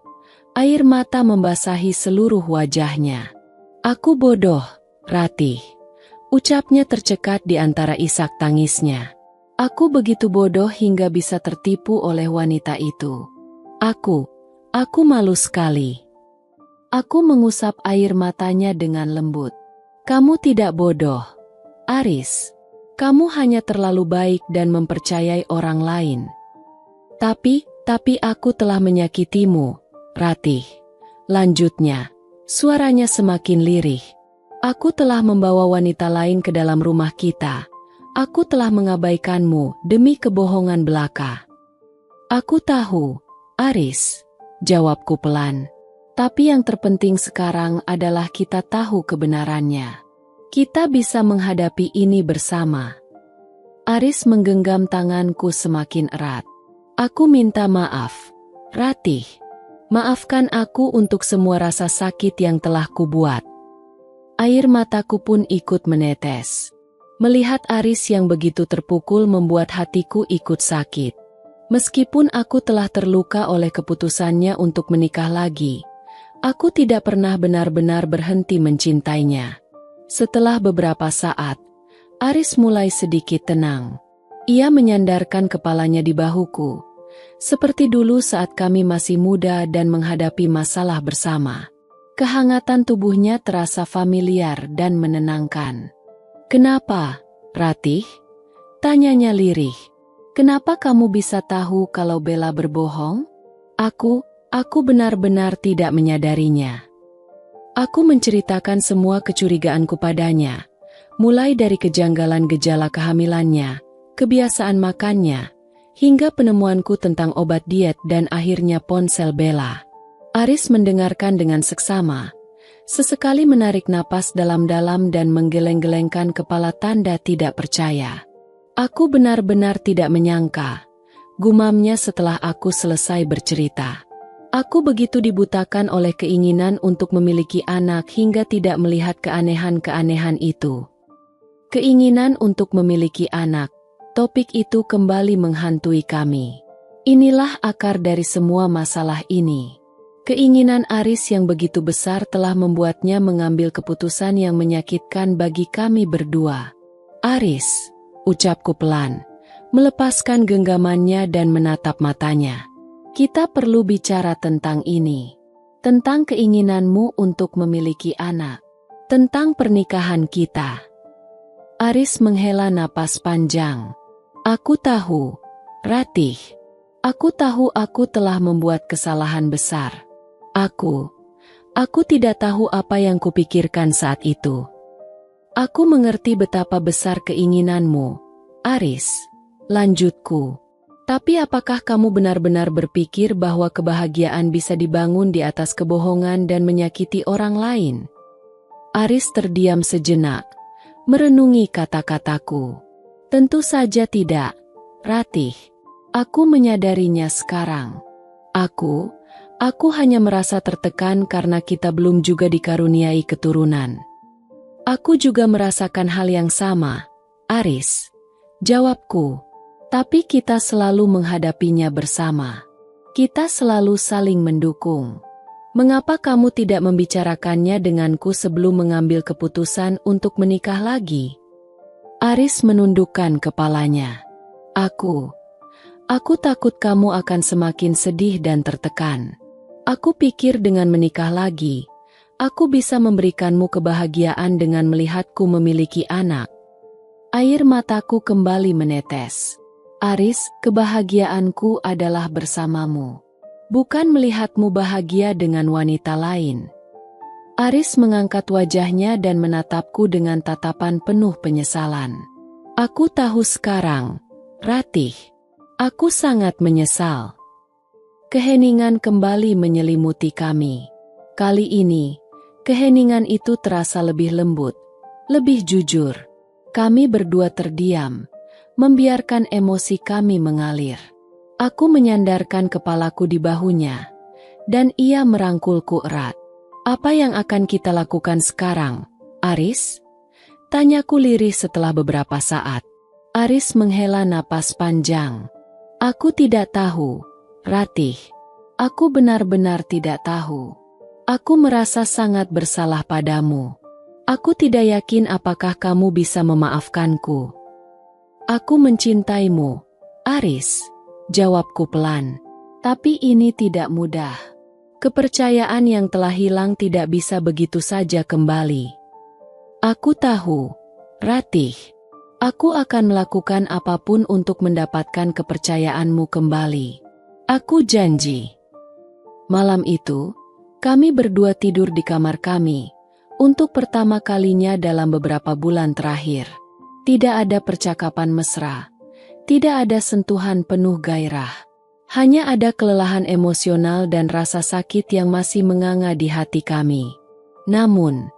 Air mata membasahi seluruh wajahnya. Aku bodoh, Ratih. Ucapnya tercekat di antara isak tangisnya. Aku begitu bodoh hingga bisa tertipu oleh wanita itu. Aku malu sekali. Aku mengusap air matanya dengan lembut. Kamu tidak bodoh, Aris. Kamu hanya terlalu baik dan mempercayai orang lain. Tapi aku telah menyakitimu, Ratih. Lanjutnya, suaranya semakin lirih. Aku telah membawa wanita lain ke dalam rumah kita. Aku telah mengabaikanmu demi kebohongan belaka. Aku tahu, Aris, jawabku pelan. Tapi yang terpenting sekarang adalah kita tahu kebenarannya. Kita bisa menghadapi ini bersama. Aris menggenggam tanganku semakin erat. Aku minta maaf, Ratih. Maafkan aku untuk semua rasa sakit yang telah kubuat. Air mataku pun ikut menetes. Melihat Aris yang begitu terpukul membuat hatiku ikut sakit. Meskipun aku telah terluka oleh keputusannya untuk menikah lagi, aku tidak pernah benar-benar berhenti mencintainya. Setelah beberapa saat, Aris mulai sedikit tenang. Ia menyandarkan kepalanya di bahuku, seperti dulu saat kami masih muda dan menghadapi masalah bersama. Kehangatan tubuhnya terasa familiar dan menenangkan. "Kenapa, Ratih?" tanyanya lirih. "Kenapa kamu bisa tahu kalau Bella berbohong?" Aku benar-benar tidak menyadarinya. Aku menceritakan semua kecurigaanku padanya, mulai dari kejanggalan gejala kehamilannya, kebiasaan makannya, hingga penemuanku tentang obat diet dan akhirnya ponsel Bella. Aris mendengarkan dengan seksama, sesekali menarik napas dalam-dalam dan menggeleng-gelengkan kepala tanda tidak percaya. "Aku benar-benar tidak menyangka," gumamnya setelah aku selesai bercerita. "Aku begitu dibutakan oleh keinginan untuk memiliki anak hingga tidak melihat keanehan-keanehan itu." Keinginan untuk memiliki anak, topik itu kembali menghantui kami. Inilah akar dari semua masalah ini. Keinginan Aris yang begitu besar telah membuatnya mengambil keputusan yang menyakitkan bagi kami berdua. "Aris," ucapku pelan, melepaskan genggamannya dan menatap matanya. "Kita perlu bicara tentang ini. Tentang keinginanmu untuk memiliki anak. Tentang pernikahan kita." Aris menghela napas panjang. "Aku tahu, Ratih. Aku tahu aku telah membuat kesalahan besar. Aku tidak tahu apa yang kupikirkan saat itu. Aku mengerti betapa besar keinginanmu, Aris," lanjutku. "Tapi apakah kamu benar-benar berpikir bahwa kebahagiaan bisa dibangun di atas kebohongan dan menyakiti orang lain?" Aris terdiam sejenak, merenungi kata-kataku. "Tentu saja tidak, Ratih. Aku menyadarinya sekarang. Aku hanya merasa tertekan karena kita belum juga dikaruniai keturunan." "Aku juga merasakan hal yang sama, Aris," jawabku. "Tapi kita selalu menghadapinya bersama. Kita selalu saling mendukung. Mengapa kamu tidak membicarakannya denganku sebelum mengambil keputusan untuk menikah lagi?" Aris menundukkan kepalanya. Aku takut kamu akan semakin sedih dan tertekan. Aku pikir dengan menikah lagi, aku bisa memberikanmu kebahagiaan dengan melihatku memiliki anak." Air mataku kembali menetes. "Aris, kebahagiaanku adalah bersamamu, bukan melihatmu bahagia dengan wanita lain." Aris mengangkat wajahnya dan menatapku dengan tatapan penuh penyesalan. "Aku tahu sekarang, Ratih. Aku sangat menyesal." Keheningan kembali menyelimuti kami. Kali ini, keheningan itu terasa lebih lembut, lebih jujur. Kami berdua terdiam, membiarkan emosi kami mengalir. Aku menyandarkan kepalaku di bahunya, dan ia merangkulku erat. "Apa yang akan kita lakukan sekarang, Aris?" tanyaku lirih setelah beberapa saat. Aris menghela napas panjang. "Aku tidak tahu, Ratih. Aku benar-benar tidak tahu. Aku merasa sangat bersalah padamu. Aku tidak yakin apakah kamu bisa memaafkanku." "Aku mencintaimu, Aris," jawabku pelan. "Tapi ini tidak mudah. Kepercayaan yang telah hilang tidak bisa begitu saja kembali." "Aku tahu, Ratih. Aku akan melakukan apapun untuk mendapatkan kepercayaanmu kembali. Aku janji." Malam itu, kami berdua tidur di kamar kami, untuk pertama kalinya dalam beberapa bulan terakhir. Tidak ada percakapan mesra, tidak ada sentuhan penuh gairah. Hanya ada kelelahan emosional dan rasa sakit yang masih menganga di hati kami. Namun,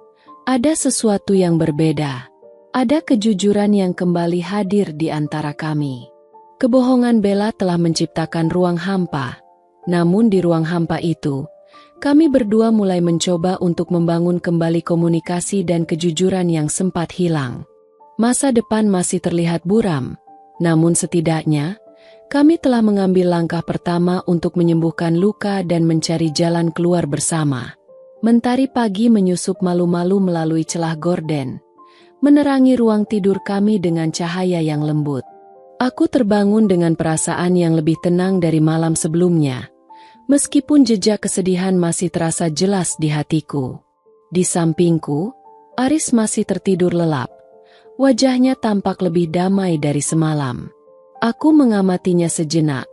ada sesuatu yang berbeda. Ada kejujuran yang kembali hadir di antara kami. Kebohongan Bella telah menciptakan ruang hampa. Namun di ruang hampa itu, kami berdua mulai mencoba untuk membangun kembali komunikasi dan kejujuran yang sempat hilang. Masa depan masih terlihat buram, namun setidaknya, kami telah mengambil langkah pertama untuk menyembuhkan luka dan mencari jalan keluar bersama. Mentari pagi menyusup malu-malu melalui celah gorden, menerangi ruang tidur kami dengan cahaya yang lembut. Aku terbangun dengan perasaan yang lebih tenang dari malam sebelumnya, meskipun jejak kesedihan masih terasa jelas di hatiku. Di sampingku, Aris masih tertidur lelap. Wajahnya tampak lebih damai dari semalam. Aku mengamatinya sejenak,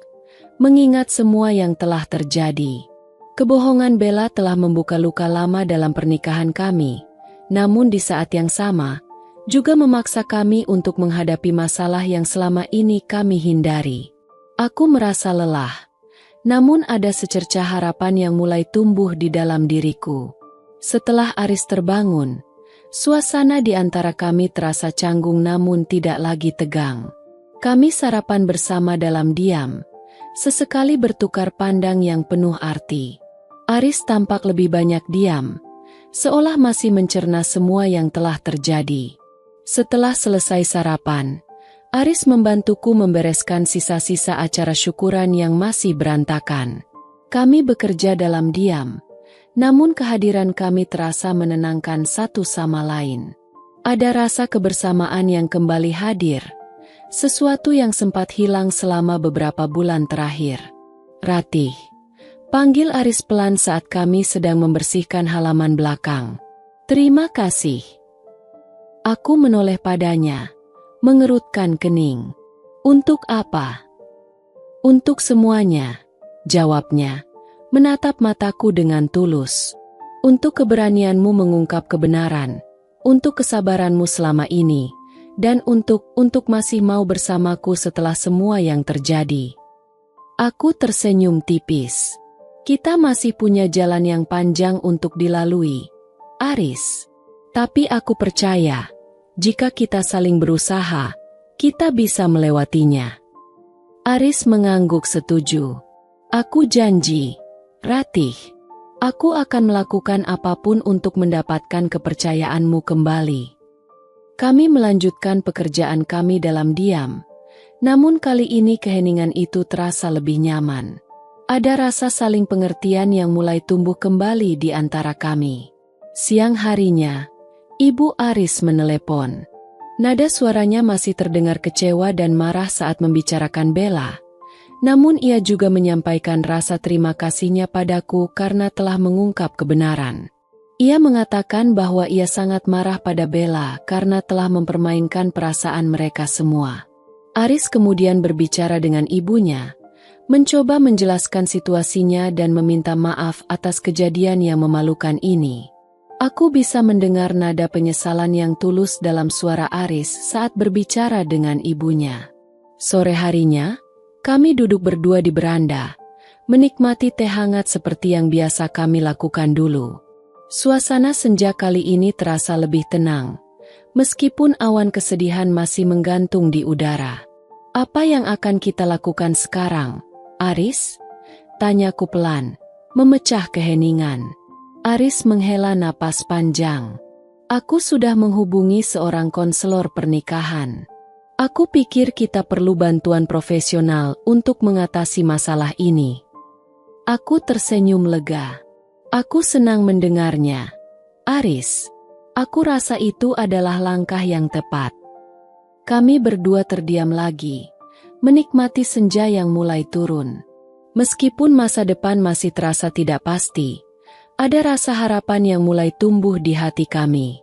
mengingat semua yang telah terjadi. Kebohongan Bella telah membuka luka lama dalam pernikahan kami, namun di saat yang sama, juga memaksa kami untuk menghadapi masalah yang selama ini kami hindari. Aku merasa lelah, namun ada secercah harapan yang mulai tumbuh di dalam diriku. Setelah Aris terbangun, suasana di antara kami terasa canggung namun tidak lagi tegang. Kami sarapan bersama dalam diam, sesekali bertukar pandang yang penuh arti. Aris tampak lebih banyak diam, seolah masih mencerna semua yang telah terjadi. Setelah selesai sarapan, Aris membantuku membereskan sisa-sisa acara syukuran yang masih berantakan. Kami bekerja dalam diam, namun kehadiran kami terasa menenangkan satu sama lain. Ada rasa kebersamaan yang kembali hadir, sesuatu yang sempat hilang selama beberapa bulan terakhir. "Ratih," panggil Aris pelan saat kami sedang membersihkan halaman belakang. "Terima kasih." Aku menoleh padanya, mengerutkan kening. "Untuk apa?" "Untuk semuanya," jawabnya, menatap mataku dengan tulus. "Untuk keberanianmu mengungkap kebenaran, untuk kesabaranmu selama ini, dan untuk masih mau bersamaku setelah semua yang terjadi." Aku tersenyum tipis. "Kita masih punya jalan yang panjang untuk dilalui, Aris. Tapi aku percaya, jika kita saling berusaha, kita bisa melewatinya." Aris mengangguk setuju. "Aku janji, Ratih. Aku akan melakukan apapun untuk mendapatkan kepercayaanmu kembali." Kami melanjutkan pekerjaan kami dalam diam, namun kali ini keheningan itu terasa lebih nyaman. Ada rasa saling pengertian yang mulai tumbuh kembali di antara kami. Siang harinya, Ibu Aris menelepon. Nada suaranya masih terdengar kecewa dan marah saat membicarakan Bella. Namun ia juga menyampaikan rasa terima kasihnya padaku karena telah mengungkap kebenaran. Ia mengatakan bahwa ia sangat marah pada Bella karena telah mempermainkan perasaan mereka semua. Aris kemudian berbicara dengan ibunya, mencoba menjelaskan situasinya dan meminta maaf atas kejadian yang memalukan ini. Aku bisa mendengar nada penyesalan yang tulus dalam suara Aris saat berbicara dengan ibunya. Sore harinya, kami duduk berdua di beranda, menikmati teh hangat seperti yang biasa kami lakukan dulu. Suasana senja kali ini terasa lebih tenang, meskipun awan kesedihan masih menggantung di udara. "Apa yang akan kita lakukan sekarang, Aris?" tanyaku pelan, memecah keheningan. Aris menghela napas panjang. "Aku sudah menghubungi seorang konselor pernikahan. Aku pikir kita perlu bantuan profesional untuk mengatasi masalah ini." Aku tersenyum lega. "Aku senang mendengarnya, Aris. Aku rasa itu adalah langkah yang tepat." Kami berdua terdiam lagi, menikmati senja yang mulai turun. Meskipun masa depan masih terasa tidak pasti, ada rasa harapan yang mulai tumbuh di hati kami.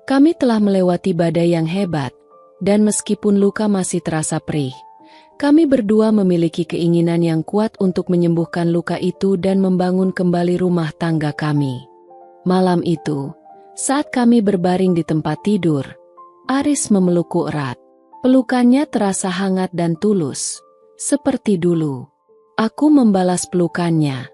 Kami telah melewati badai yang hebat, dan meskipun luka masih terasa perih, kami berdua memiliki keinginan yang kuat untuk menyembuhkan luka itu dan membangun kembali rumah tangga kami. Malam itu, saat kami berbaring di tempat tidur, Aris memelukku erat. Pelukannya terasa hangat dan tulus, seperti dulu. Aku membalas pelukannya,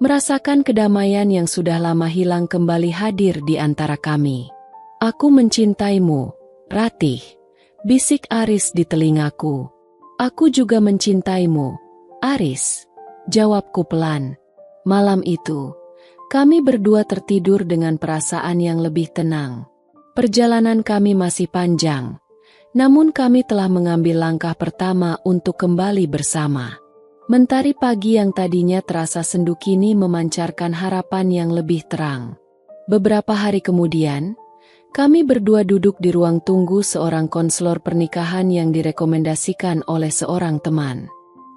merasakan kedamaian yang sudah lama hilang kembali hadir di antara kami. "Aku mencintaimu, Ratih," bisik Aris di telingaku. "Aku juga mencintaimu, Aris," jawabku pelan. Malam itu, kami berdua tertidur dengan perasaan yang lebih tenang. Perjalanan kami masih panjang, Namun kami telah mengambil langkah pertama untuk kembali bersama. Mentari pagi yang tadinya terasa sendu kini memancarkan harapan yang lebih terang. Beberapa hari kemudian, kami berdua duduk di ruang tunggu seorang konselor pernikahan yang direkomendasikan oleh seorang teman.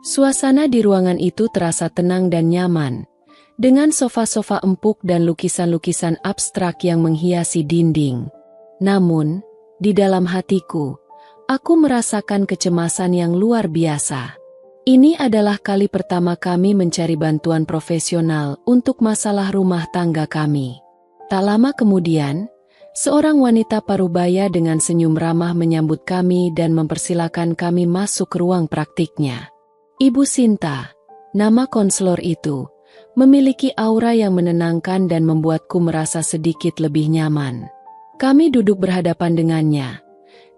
Suasana di ruangan itu terasa tenang dan nyaman, dengan sofa-sofa empuk dan lukisan-lukisan abstrak yang menghiasi dinding. Namun, di dalam hatiku, aku merasakan kecemasan yang luar biasa. Ini adalah kali pertama kami mencari bantuan profesional untuk masalah rumah tangga kami. Tak lama kemudian, seorang wanita parubaya dengan senyum ramah menyambut kami dan mempersilakan kami masuk ke ruang praktiknya. Ibu Sinta, nama konselor itu, memiliki aura yang menenangkan dan membuatku merasa sedikit lebih nyaman. Kami duduk berhadapan dengannya,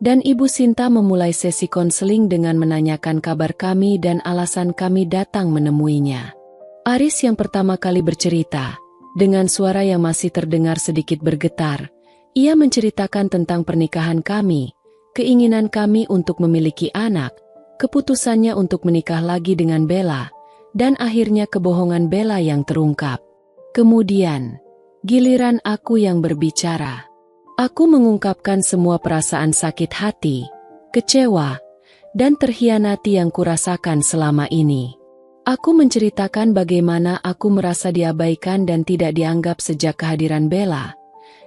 dan Ibu Sinta memulai sesi konseling dengan menanyakan kabar kami dan alasan kami datang menemuinya. Aris yang pertama kali bercerita, dengan suara yang masih terdengar sedikit bergetar. Ia menceritakan tentang pernikahan kami, keinginan kami untuk memiliki anak, keputusannya untuk menikah lagi dengan Bella, dan akhirnya kebohongan Bella yang terungkap. Kemudian, giliran aku yang berbicara. Aku mengungkapkan semua perasaan sakit hati, kecewa, dan terhianati yang kurasakan selama ini. Aku menceritakan bagaimana aku merasa diabaikan dan tidak dianggap sejak kehadiran Bella,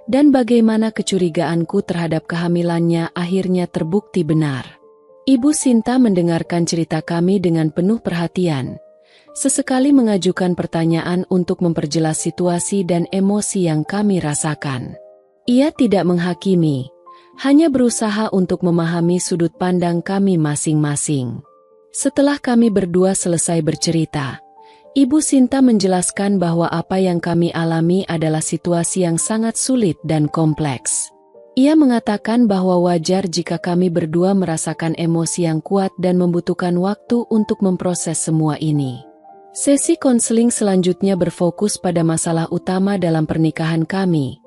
dan bagaimana kecurigaanku terhadap kehamilannya akhirnya terbukti benar. Ibu Sinta mendengarkan cerita kami dengan penuh perhatian, sesekali mengajukan pertanyaan untuk memperjelas situasi dan emosi yang kami rasakan. Ia tidak menghakimi, hanya berusaha untuk memahami sudut pandang kami masing-masing. Setelah kami berdua selesai bercerita, Ibu Sinta menjelaskan bahwa apa yang kami alami adalah situasi yang sangat sulit dan kompleks. Ia mengatakan bahwa wajar jika kami berdua merasakan emosi yang kuat dan membutuhkan waktu untuk memproses semua ini. Sesi konseling selanjutnya berfokus pada masalah utama dalam pernikahan kami,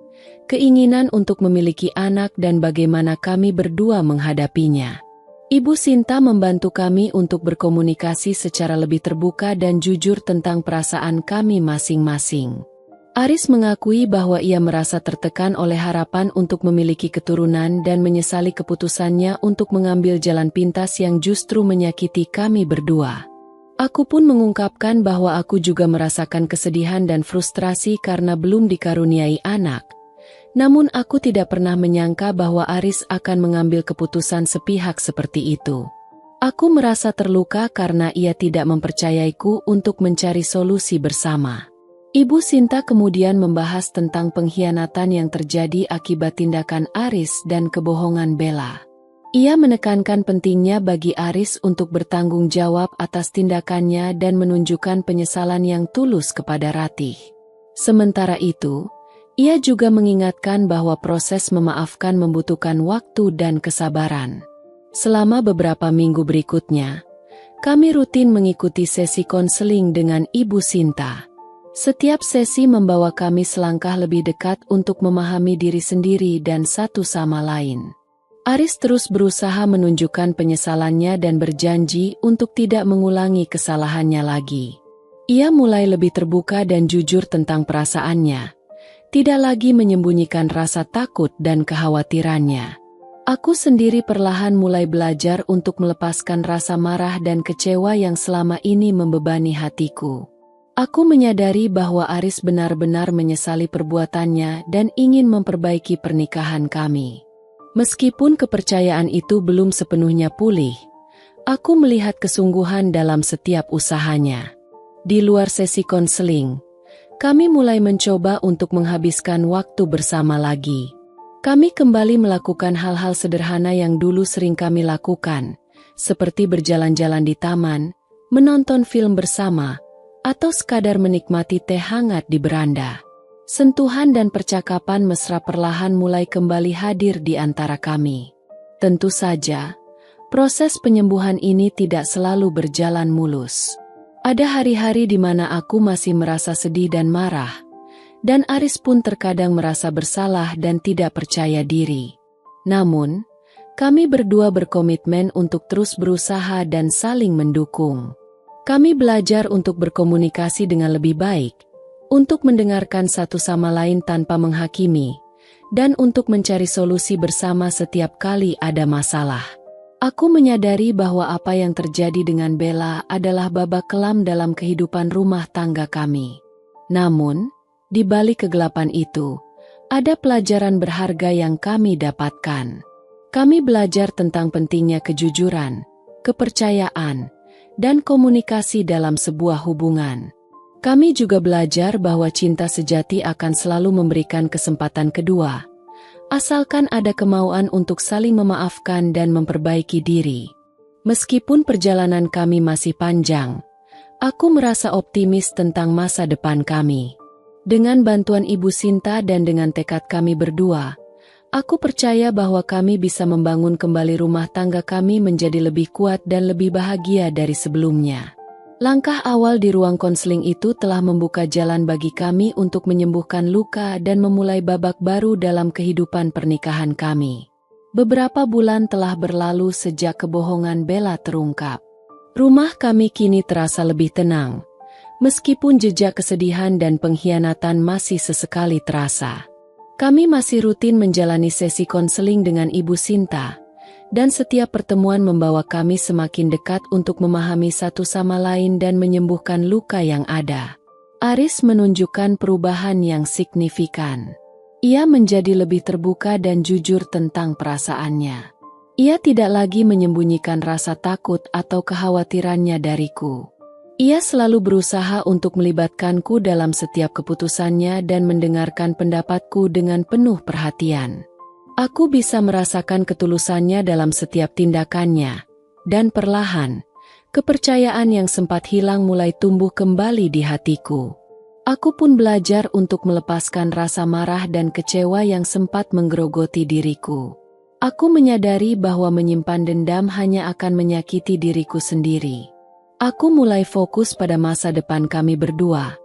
keinginan untuk memiliki anak dan bagaimana kami berdua menghadapinya. Ibu Sinta membantu kami untuk berkomunikasi secara lebih terbuka dan jujur tentang perasaan kami masing-masing. Aris mengakui bahwa ia merasa tertekan oleh harapan untuk memiliki keturunan dan menyesali keputusannya untuk mengambil jalan pintas yang justru menyakiti kami berdua. Aku pun mengungkapkan bahwa aku juga merasakan kesedihan dan frustrasi karena belum dikaruniai anak. Namun aku tidak pernah menyangka bahwa Aris akan mengambil keputusan sepihak seperti itu. Aku merasa terluka karena ia tidak mempercayaiku untuk mencari solusi bersama. Ibu Sinta kemudian membahas tentang pengkhianatan yang terjadi akibat tindakan Aris dan kebohongan Bella. Ia menekankan pentingnya bagi Aris untuk bertanggung jawab atas tindakannya dan menunjukkan penyesalan yang tulus kepada Ratih. Sementara itu, ia juga mengingatkan bahwa proses memaafkan membutuhkan waktu dan kesabaran. Selama beberapa minggu berikutnya, kami rutin mengikuti sesi konseling dengan Ibu Sinta. Setiap sesi membawa kami selangkah lebih dekat untuk memahami diri sendiri dan satu sama lain. Aris terus berusaha menunjukkan penyesalannya dan berjanji untuk tidak mengulangi kesalahannya lagi. Ia mulai lebih terbuka dan jujur tentang perasaannya, tidak lagi menyembunyikan rasa takut dan kekhawatirannya. Aku sendiri perlahan mulai belajar untuk melepaskan rasa marah dan kecewa yang selama ini membebani hatiku. Aku menyadari bahwa Aris benar-benar menyesali perbuatannya dan ingin memperbaiki pernikahan kami. Meskipun kepercayaan itu belum sepenuhnya pulih, aku melihat kesungguhan dalam setiap usahanya. Di luar sesi konseling, kami mulai mencoba untuk menghabiskan waktu bersama lagi. Kami kembali melakukan hal-hal sederhana yang dulu sering kami lakukan, seperti berjalan-jalan di taman, menonton film bersama, atau sekadar menikmati teh hangat di beranda. Sentuhan dan percakapan mesra perlahan mulai kembali hadir di antara kami. Tentu saja, proses penyembuhan ini tidak selalu berjalan mulus. Ada hari-hari di mana aku masih merasa sedih dan marah, dan Aris pun terkadang merasa bersalah dan tidak percaya diri. Namun, Kami berdua berkomitmen untuk terus berusaha dan saling mendukung. Kami belajar untuk berkomunikasi dengan lebih baik, untuk mendengarkan satu sama lain tanpa menghakimi, dan untuk mencari solusi bersama setiap kali ada masalah. Aku menyadari bahwa apa yang terjadi dengan Bella adalah babak kelam dalam kehidupan rumah tangga kami. Namun, di balik kegelapan itu, ada pelajaran berharga yang kami dapatkan. Kami belajar tentang pentingnya kejujuran, kepercayaan, dan komunikasi dalam sebuah hubungan. Kami juga belajar bahwa cinta sejati akan selalu memberikan kesempatan kedua, asalkan ada kemauan untuk saling memaafkan dan memperbaiki diri. Meskipun perjalanan kami masih panjang, aku merasa optimis tentang masa depan kami. Dengan bantuan Ibu Sinta dan dengan tekad kami berdua, aku percaya bahwa kami bisa membangun kembali rumah tangga kami menjadi lebih kuat dan lebih bahagia dari sebelumnya. Langkah awal di ruang konseling itu telah membuka jalan bagi kami untuk menyembuhkan luka dan memulai babak baru dalam kehidupan pernikahan kami. Beberapa bulan telah berlalu sejak kebohongan Bella terungkap. Rumah kami kini terasa lebih tenang, meskipun jejak kesedihan dan pengkhianatan masih sesekali terasa. Kami masih rutin menjalani sesi konseling dengan Ibu Sinta, dan setiap pertemuan membawa kami semakin dekat untuk memahami satu sama lain dan menyembuhkan luka yang ada. Aris menunjukkan perubahan yang signifikan. Ia menjadi lebih terbuka dan jujur tentang perasaannya. Ia tidak lagi menyembunyikan rasa takut atau kekhawatirannya dariku. Ia selalu berusaha untuk melibatkanku dalam setiap keputusannya dan mendengarkan pendapatku dengan penuh perhatian. Aku bisa merasakan ketulusannya dalam setiap tindakannya, dan perlahan, kepercayaan yang sempat hilang mulai tumbuh kembali di hatiku. Aku pun belajar untuk melepaskan rasa marah dan kecewa yang sempat menggerogoti diriku. Aku menyadari bahwa menyimpan dendam hanya akan menyakiti diriku sendiri. Aku mulai fokus pada masa depan kami berdua,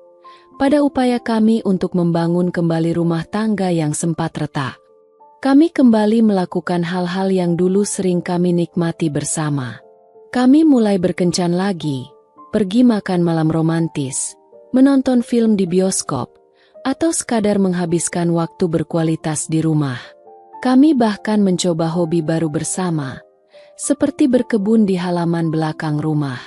pada upaya kami untuk membangun kembali rumah tangga yang sempat retak. Kami kembali melakukan hal-hal yang dulu sering kami nikmati bersama. Kami mulai berkencan lagi, pergi makan malam romantis, menonton film di bioskop, atau sekadar menghabiskan waktu berkualitas di rumah. Kami bahkan mencoba hobi baru bersama, seperti berkebun di halaman belakang rumah.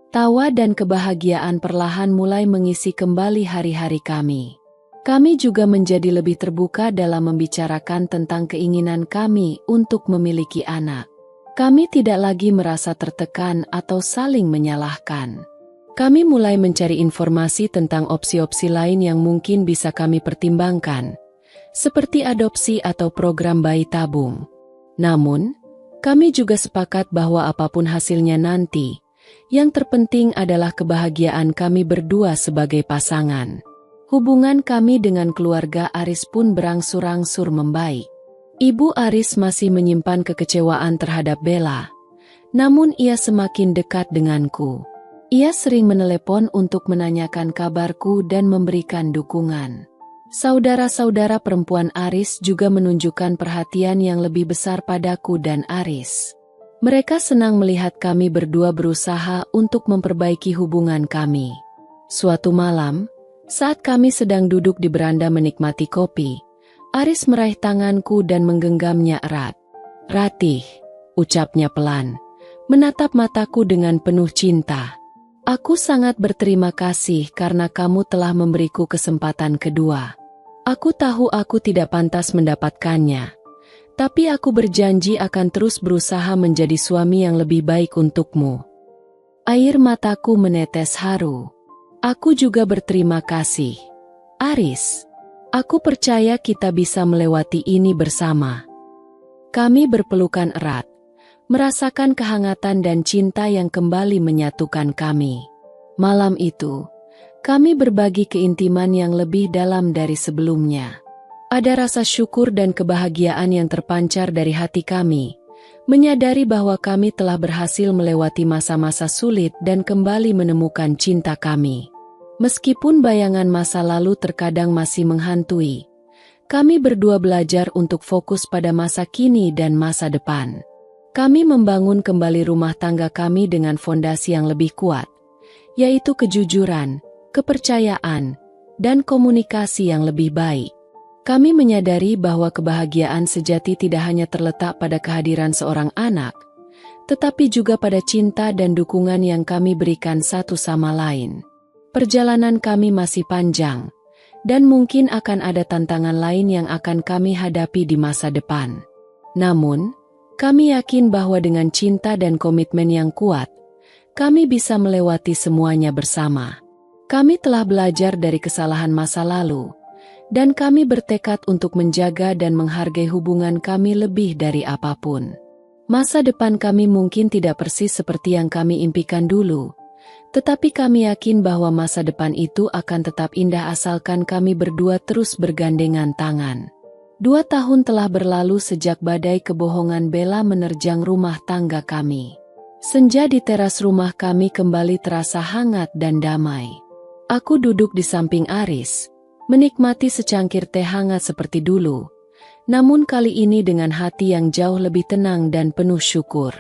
Tawa dan kebahagiaan perlahan mulai mengisi kembali hari-hari kami. Kami juga menjadi lebih terbuka dalam membicarakan tentang keinginan kami untuk memiliki anak. Kami tidak lagi merasa tertekan atau saling menyalahkan. Kami mulai mencari informasi tentang opsi-opsi lain yang mungkin bisa kami pertimbangkan, seperti adopsi atau program bayi tabung. Namun, kami juga sepakat bahwa apapun hasilnya nanti, yang terpenting adalah kebahagiaan kami berdua sebagai pasangan. Hubungan kami dengan keluarga Aris pun berangsur-angsur membaik. Ibu Aris masih menyimpan kekecewaan terhadap Bella, namun ia semakin dekat denganku. Ia sering menelepon untuk menanyakan kabarku dan memberikan dukungan. Saudara-saudara perempuan Aris juga menunjukkan perhatian yang lebih besar padaku dan Aris. Mereka senang melihat kami berdua berusaha untuk memperbaiki hubungan kami. Suatu malam, saat kami sedang duduk di beranda menikmati kopi, Aris meraih tanganku dan menggenggamnya erat. "Ratih," ucapnya pelan, menatap mataku dengan penuh cinta. "Aku sangat berterima kasih karena kamu telah memberiku kesempatan kedua. Aku tahu aku tidak pantas mendapatkannya. Tapi aku berjanji akan terus berusaha menjadi suami yang lebih baik untukmu." Air mataku menetes haru. Aku juga berterima kasih, Aris. Aku percaya kita bisa melewati ini bersama. Kami berpelukan erat, merasakan kehangatan dan cinta yang kembali menyatukan kami. Malam itu, kami berbagi keintiman yang lebih dalam dari sebelumnya. Ada rasa syukur dan kebahagiaan yang terpancar dari hati kami, menyadari bahwa kami telah berhasil melewati masa-masa sulit dan kembali menemukan cinta kami. Meskipun bayangan masa lalu terkadang masih menghantui, kami berdua belajar untuk fokus pada masa kini dan masa depan. Kami membangun kembali rumah tangga kami dengan fondasi yang lebih kuat, yaitu kejujuran, kepercayaan, dan komunikasi yang lebih baik. Kami menyadari bahwa kebahagiaan sejati tidak hanya terletak pada kehadiran seorang anak, tetapi juga pada cinta dan dukungan yang kami berikan satu sama lain. Perjalanan kami masih panjang, dan mungkin akan ada tantangan lain yang akan kami hadapi di masa depan. Namun, kami yakin bahwa dengan cinta dan komitmen yang kuat, kami bisa melewati semuanya bersama. Kami telah belajar dari kesalahan masa lalu, dan kami bertekad untuk menjaga dan menghargai hubungan kami lebih dari apapun. Masa depan kami mungkin tidak persis seperti yang kami impikan dulu, tetapi kami yakin bahwa masa depan itu akan tetap indah asalkan kami berdua terus bergandengan tangan. 2 tahun telah berlalu sejak badai kebohongan Bella menerjang rumah tangga kami. Senja di teras rumah kami kembali terasa hangat dan damai. Aku duduk di samping Aris, menikmati secangkir teh hangat seperti dulu, namun kali ini dengan hati yang jauh lebih tenang dan penuh syukur.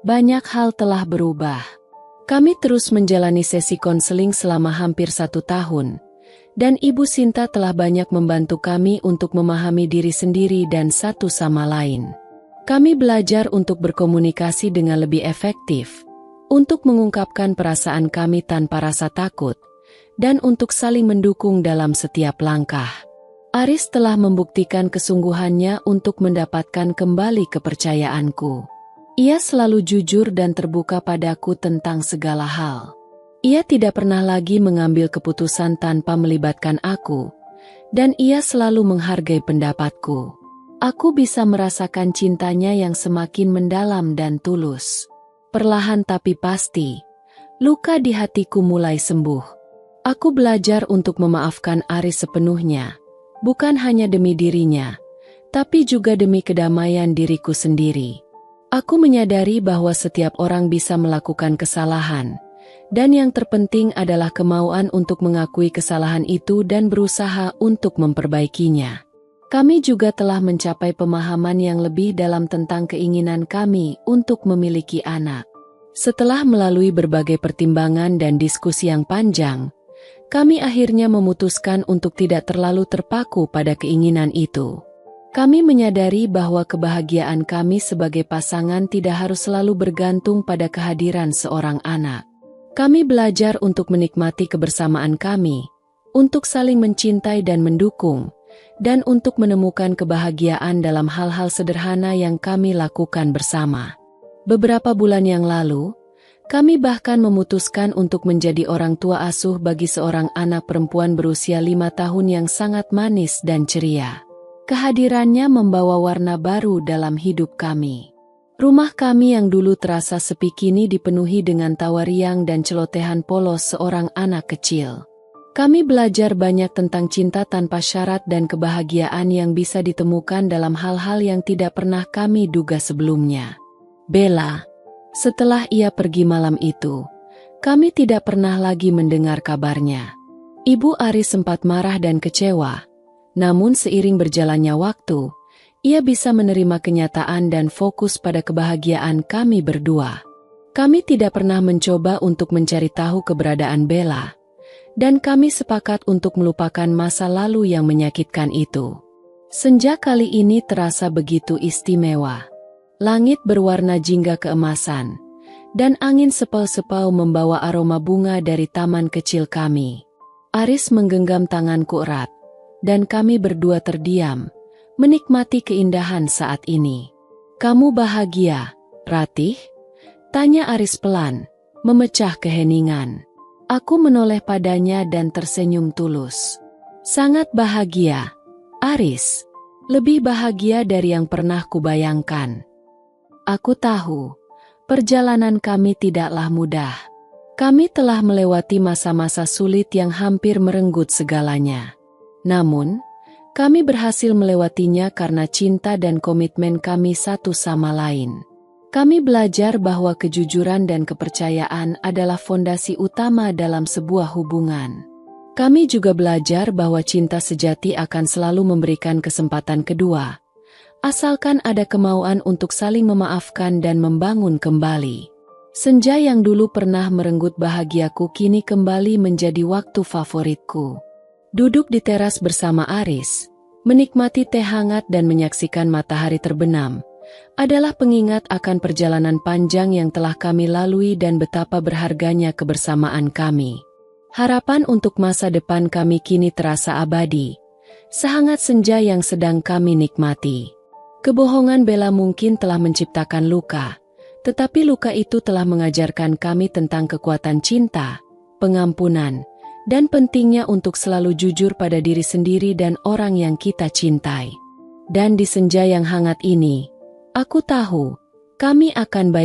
Banyak hal telah berubah. Kami terus menjalani sesi konseling selama hampir 1 tahun, dan Ibu Sinta telah banyak membantu kami untuk memahami diri sendiri dan satu sama lain. Kami belajar untuk berkomunikasi dengan lebih efektif, untuk mengungkapkan perasaan kami tanpa rasa takut, dan untuk saling mendukung dalam setiap langkah. Aris telah membuktikan kesungguhannya untuk mendapatkan kembali kepercayaanku. Ia selalu jujur dan terbuka padaku tentang segala hal. Ia tidak pernah lagi mengambil keputusan tanpa melibatkan aku, dan ia selalu menghargai pendapatku. Aku bisa merasakan cintanya yang semakin mendalam dan tulus. Perlahan tapi pasti, luka di hatiku mulai sembuh. Aku belajar untuk memaafkan Aris sepenuhnya, bukan hanya demi dirinya, tapi juga demi kedamaian diriku sendiri. Aku menyadari bahwa setiap orang bisa melakukan kesalahan, dan yang terpenting adalah kemauan untuk mengakui kesalahan itu dan berusaha untuk memperbaikinya. Kami juga telah mencapai pemahaman yang lebih dalam tentang keinginan kami untuk memiliki anak. Setelah melalui berbagai pertimbangan dan diskusi yang panjang, kami akhirnya memutuskan untuk tidak terlalu terpaku pada keinginan itu. Kami menyadari bahwa kebahagiaan kami sebagai pasangan tidak harus selalu bergantung pada kehadiran seorang anak. Kami belajar untuk menikmati kebersamaan kami, untuk saling mencintai dan mendukung, dan untuk menemukan kebahagiaan dalam hal-hal sederhana yang kami lakukan bersama. Beberapa bulan yang lalu, kami bahkan memutuskan untuk menjadi orang tua asuh bagi seorang anak perempuan berusia 5 tahun yang sangat manis dan ceria. Kehadirannya membawa warna baru dalam hidup kami. Rumah kami yang dulu terasa sepi kini dipenuhi dengan tawa riang dan celotehan polos seorang anak kecil. Kami belajar banyak tentang cinta tanpa syarat dan kebahagiaan yang bisa ditemukan dalam hal-hal yang tidak pernah kami duga sebelumnya. Bella, setelah ia pergi malam itu, kami tidak pernah lagi mendengar kabarnya. Ibu Aris sempat marah dan kecewa, namun seiring berjalannya waktu, ia bisa menerima kenyataan dan fokus pada kebahagiaan kami berdua. Kami tidak pernah mencoba untuk mencari tahu keberadaan Bella, dan kami sepakat untuk melupakan masa lalu yang menyakitkan itu. Senja kali ini terasa begitu istimewa. Langit berwarna jingga keemasan, dan angin sepau-sepau membawa aroma bunga dari taman kecil kami. Aris menggenggam tanganku erat, dan kami berdua terdiam, menikmati keindahan saat ini. "Kamu bahagia, Ratih?" tanya Aris pelan, memecah keheningan. Aku menoleh padanya dan tersenyum tulus. "Sangat bahagia, Aris. Lebih bahagia dari yang pernah kubayangkan." Aku tahu, perjalanan kami tidaklah mudah. Kami telah melewati masa-masa sulit yang hampir merenggut segalanya. Namun, kami berhasil melewatinya karena cinta dan komitmen kami satu sama lain. Kami belajar bahwa kejujuran dan kepercayaan adalah fondasi utama dalam sebuah hubungan. Kami juga belajar bahwa cinta sejati akan selalu memberikan kesempatan kedua, Asalkan ada kemauan untuk saling memaafkan dan membangun kembali. Senja yang dulu pernah merenggut bahagiaku kini kembali menjadi waktu favoritku. Duduk di teras bersama Aris, menikmati teh hangat dan menyaksikan matahari terbenam, adalah pengingat akan perjalanan panjang yang telah kami lalui dan betapa berharganya kebersamaan kami. Harapan untuk masa depan kami kini terasa abadi, sehangat senja yang sedang kami nikmati. Kebohongan Bella mungkin telah menciptakan luka, tetapi luka itu telah mengajarkan kami tentang kekuatan cinta, pengampunan, dan pentingnya untuk selalu jujur pada diri sendiri dan orang yang kita cintai. Dan di senja yang hangat ini, aku tahu, kami akan baik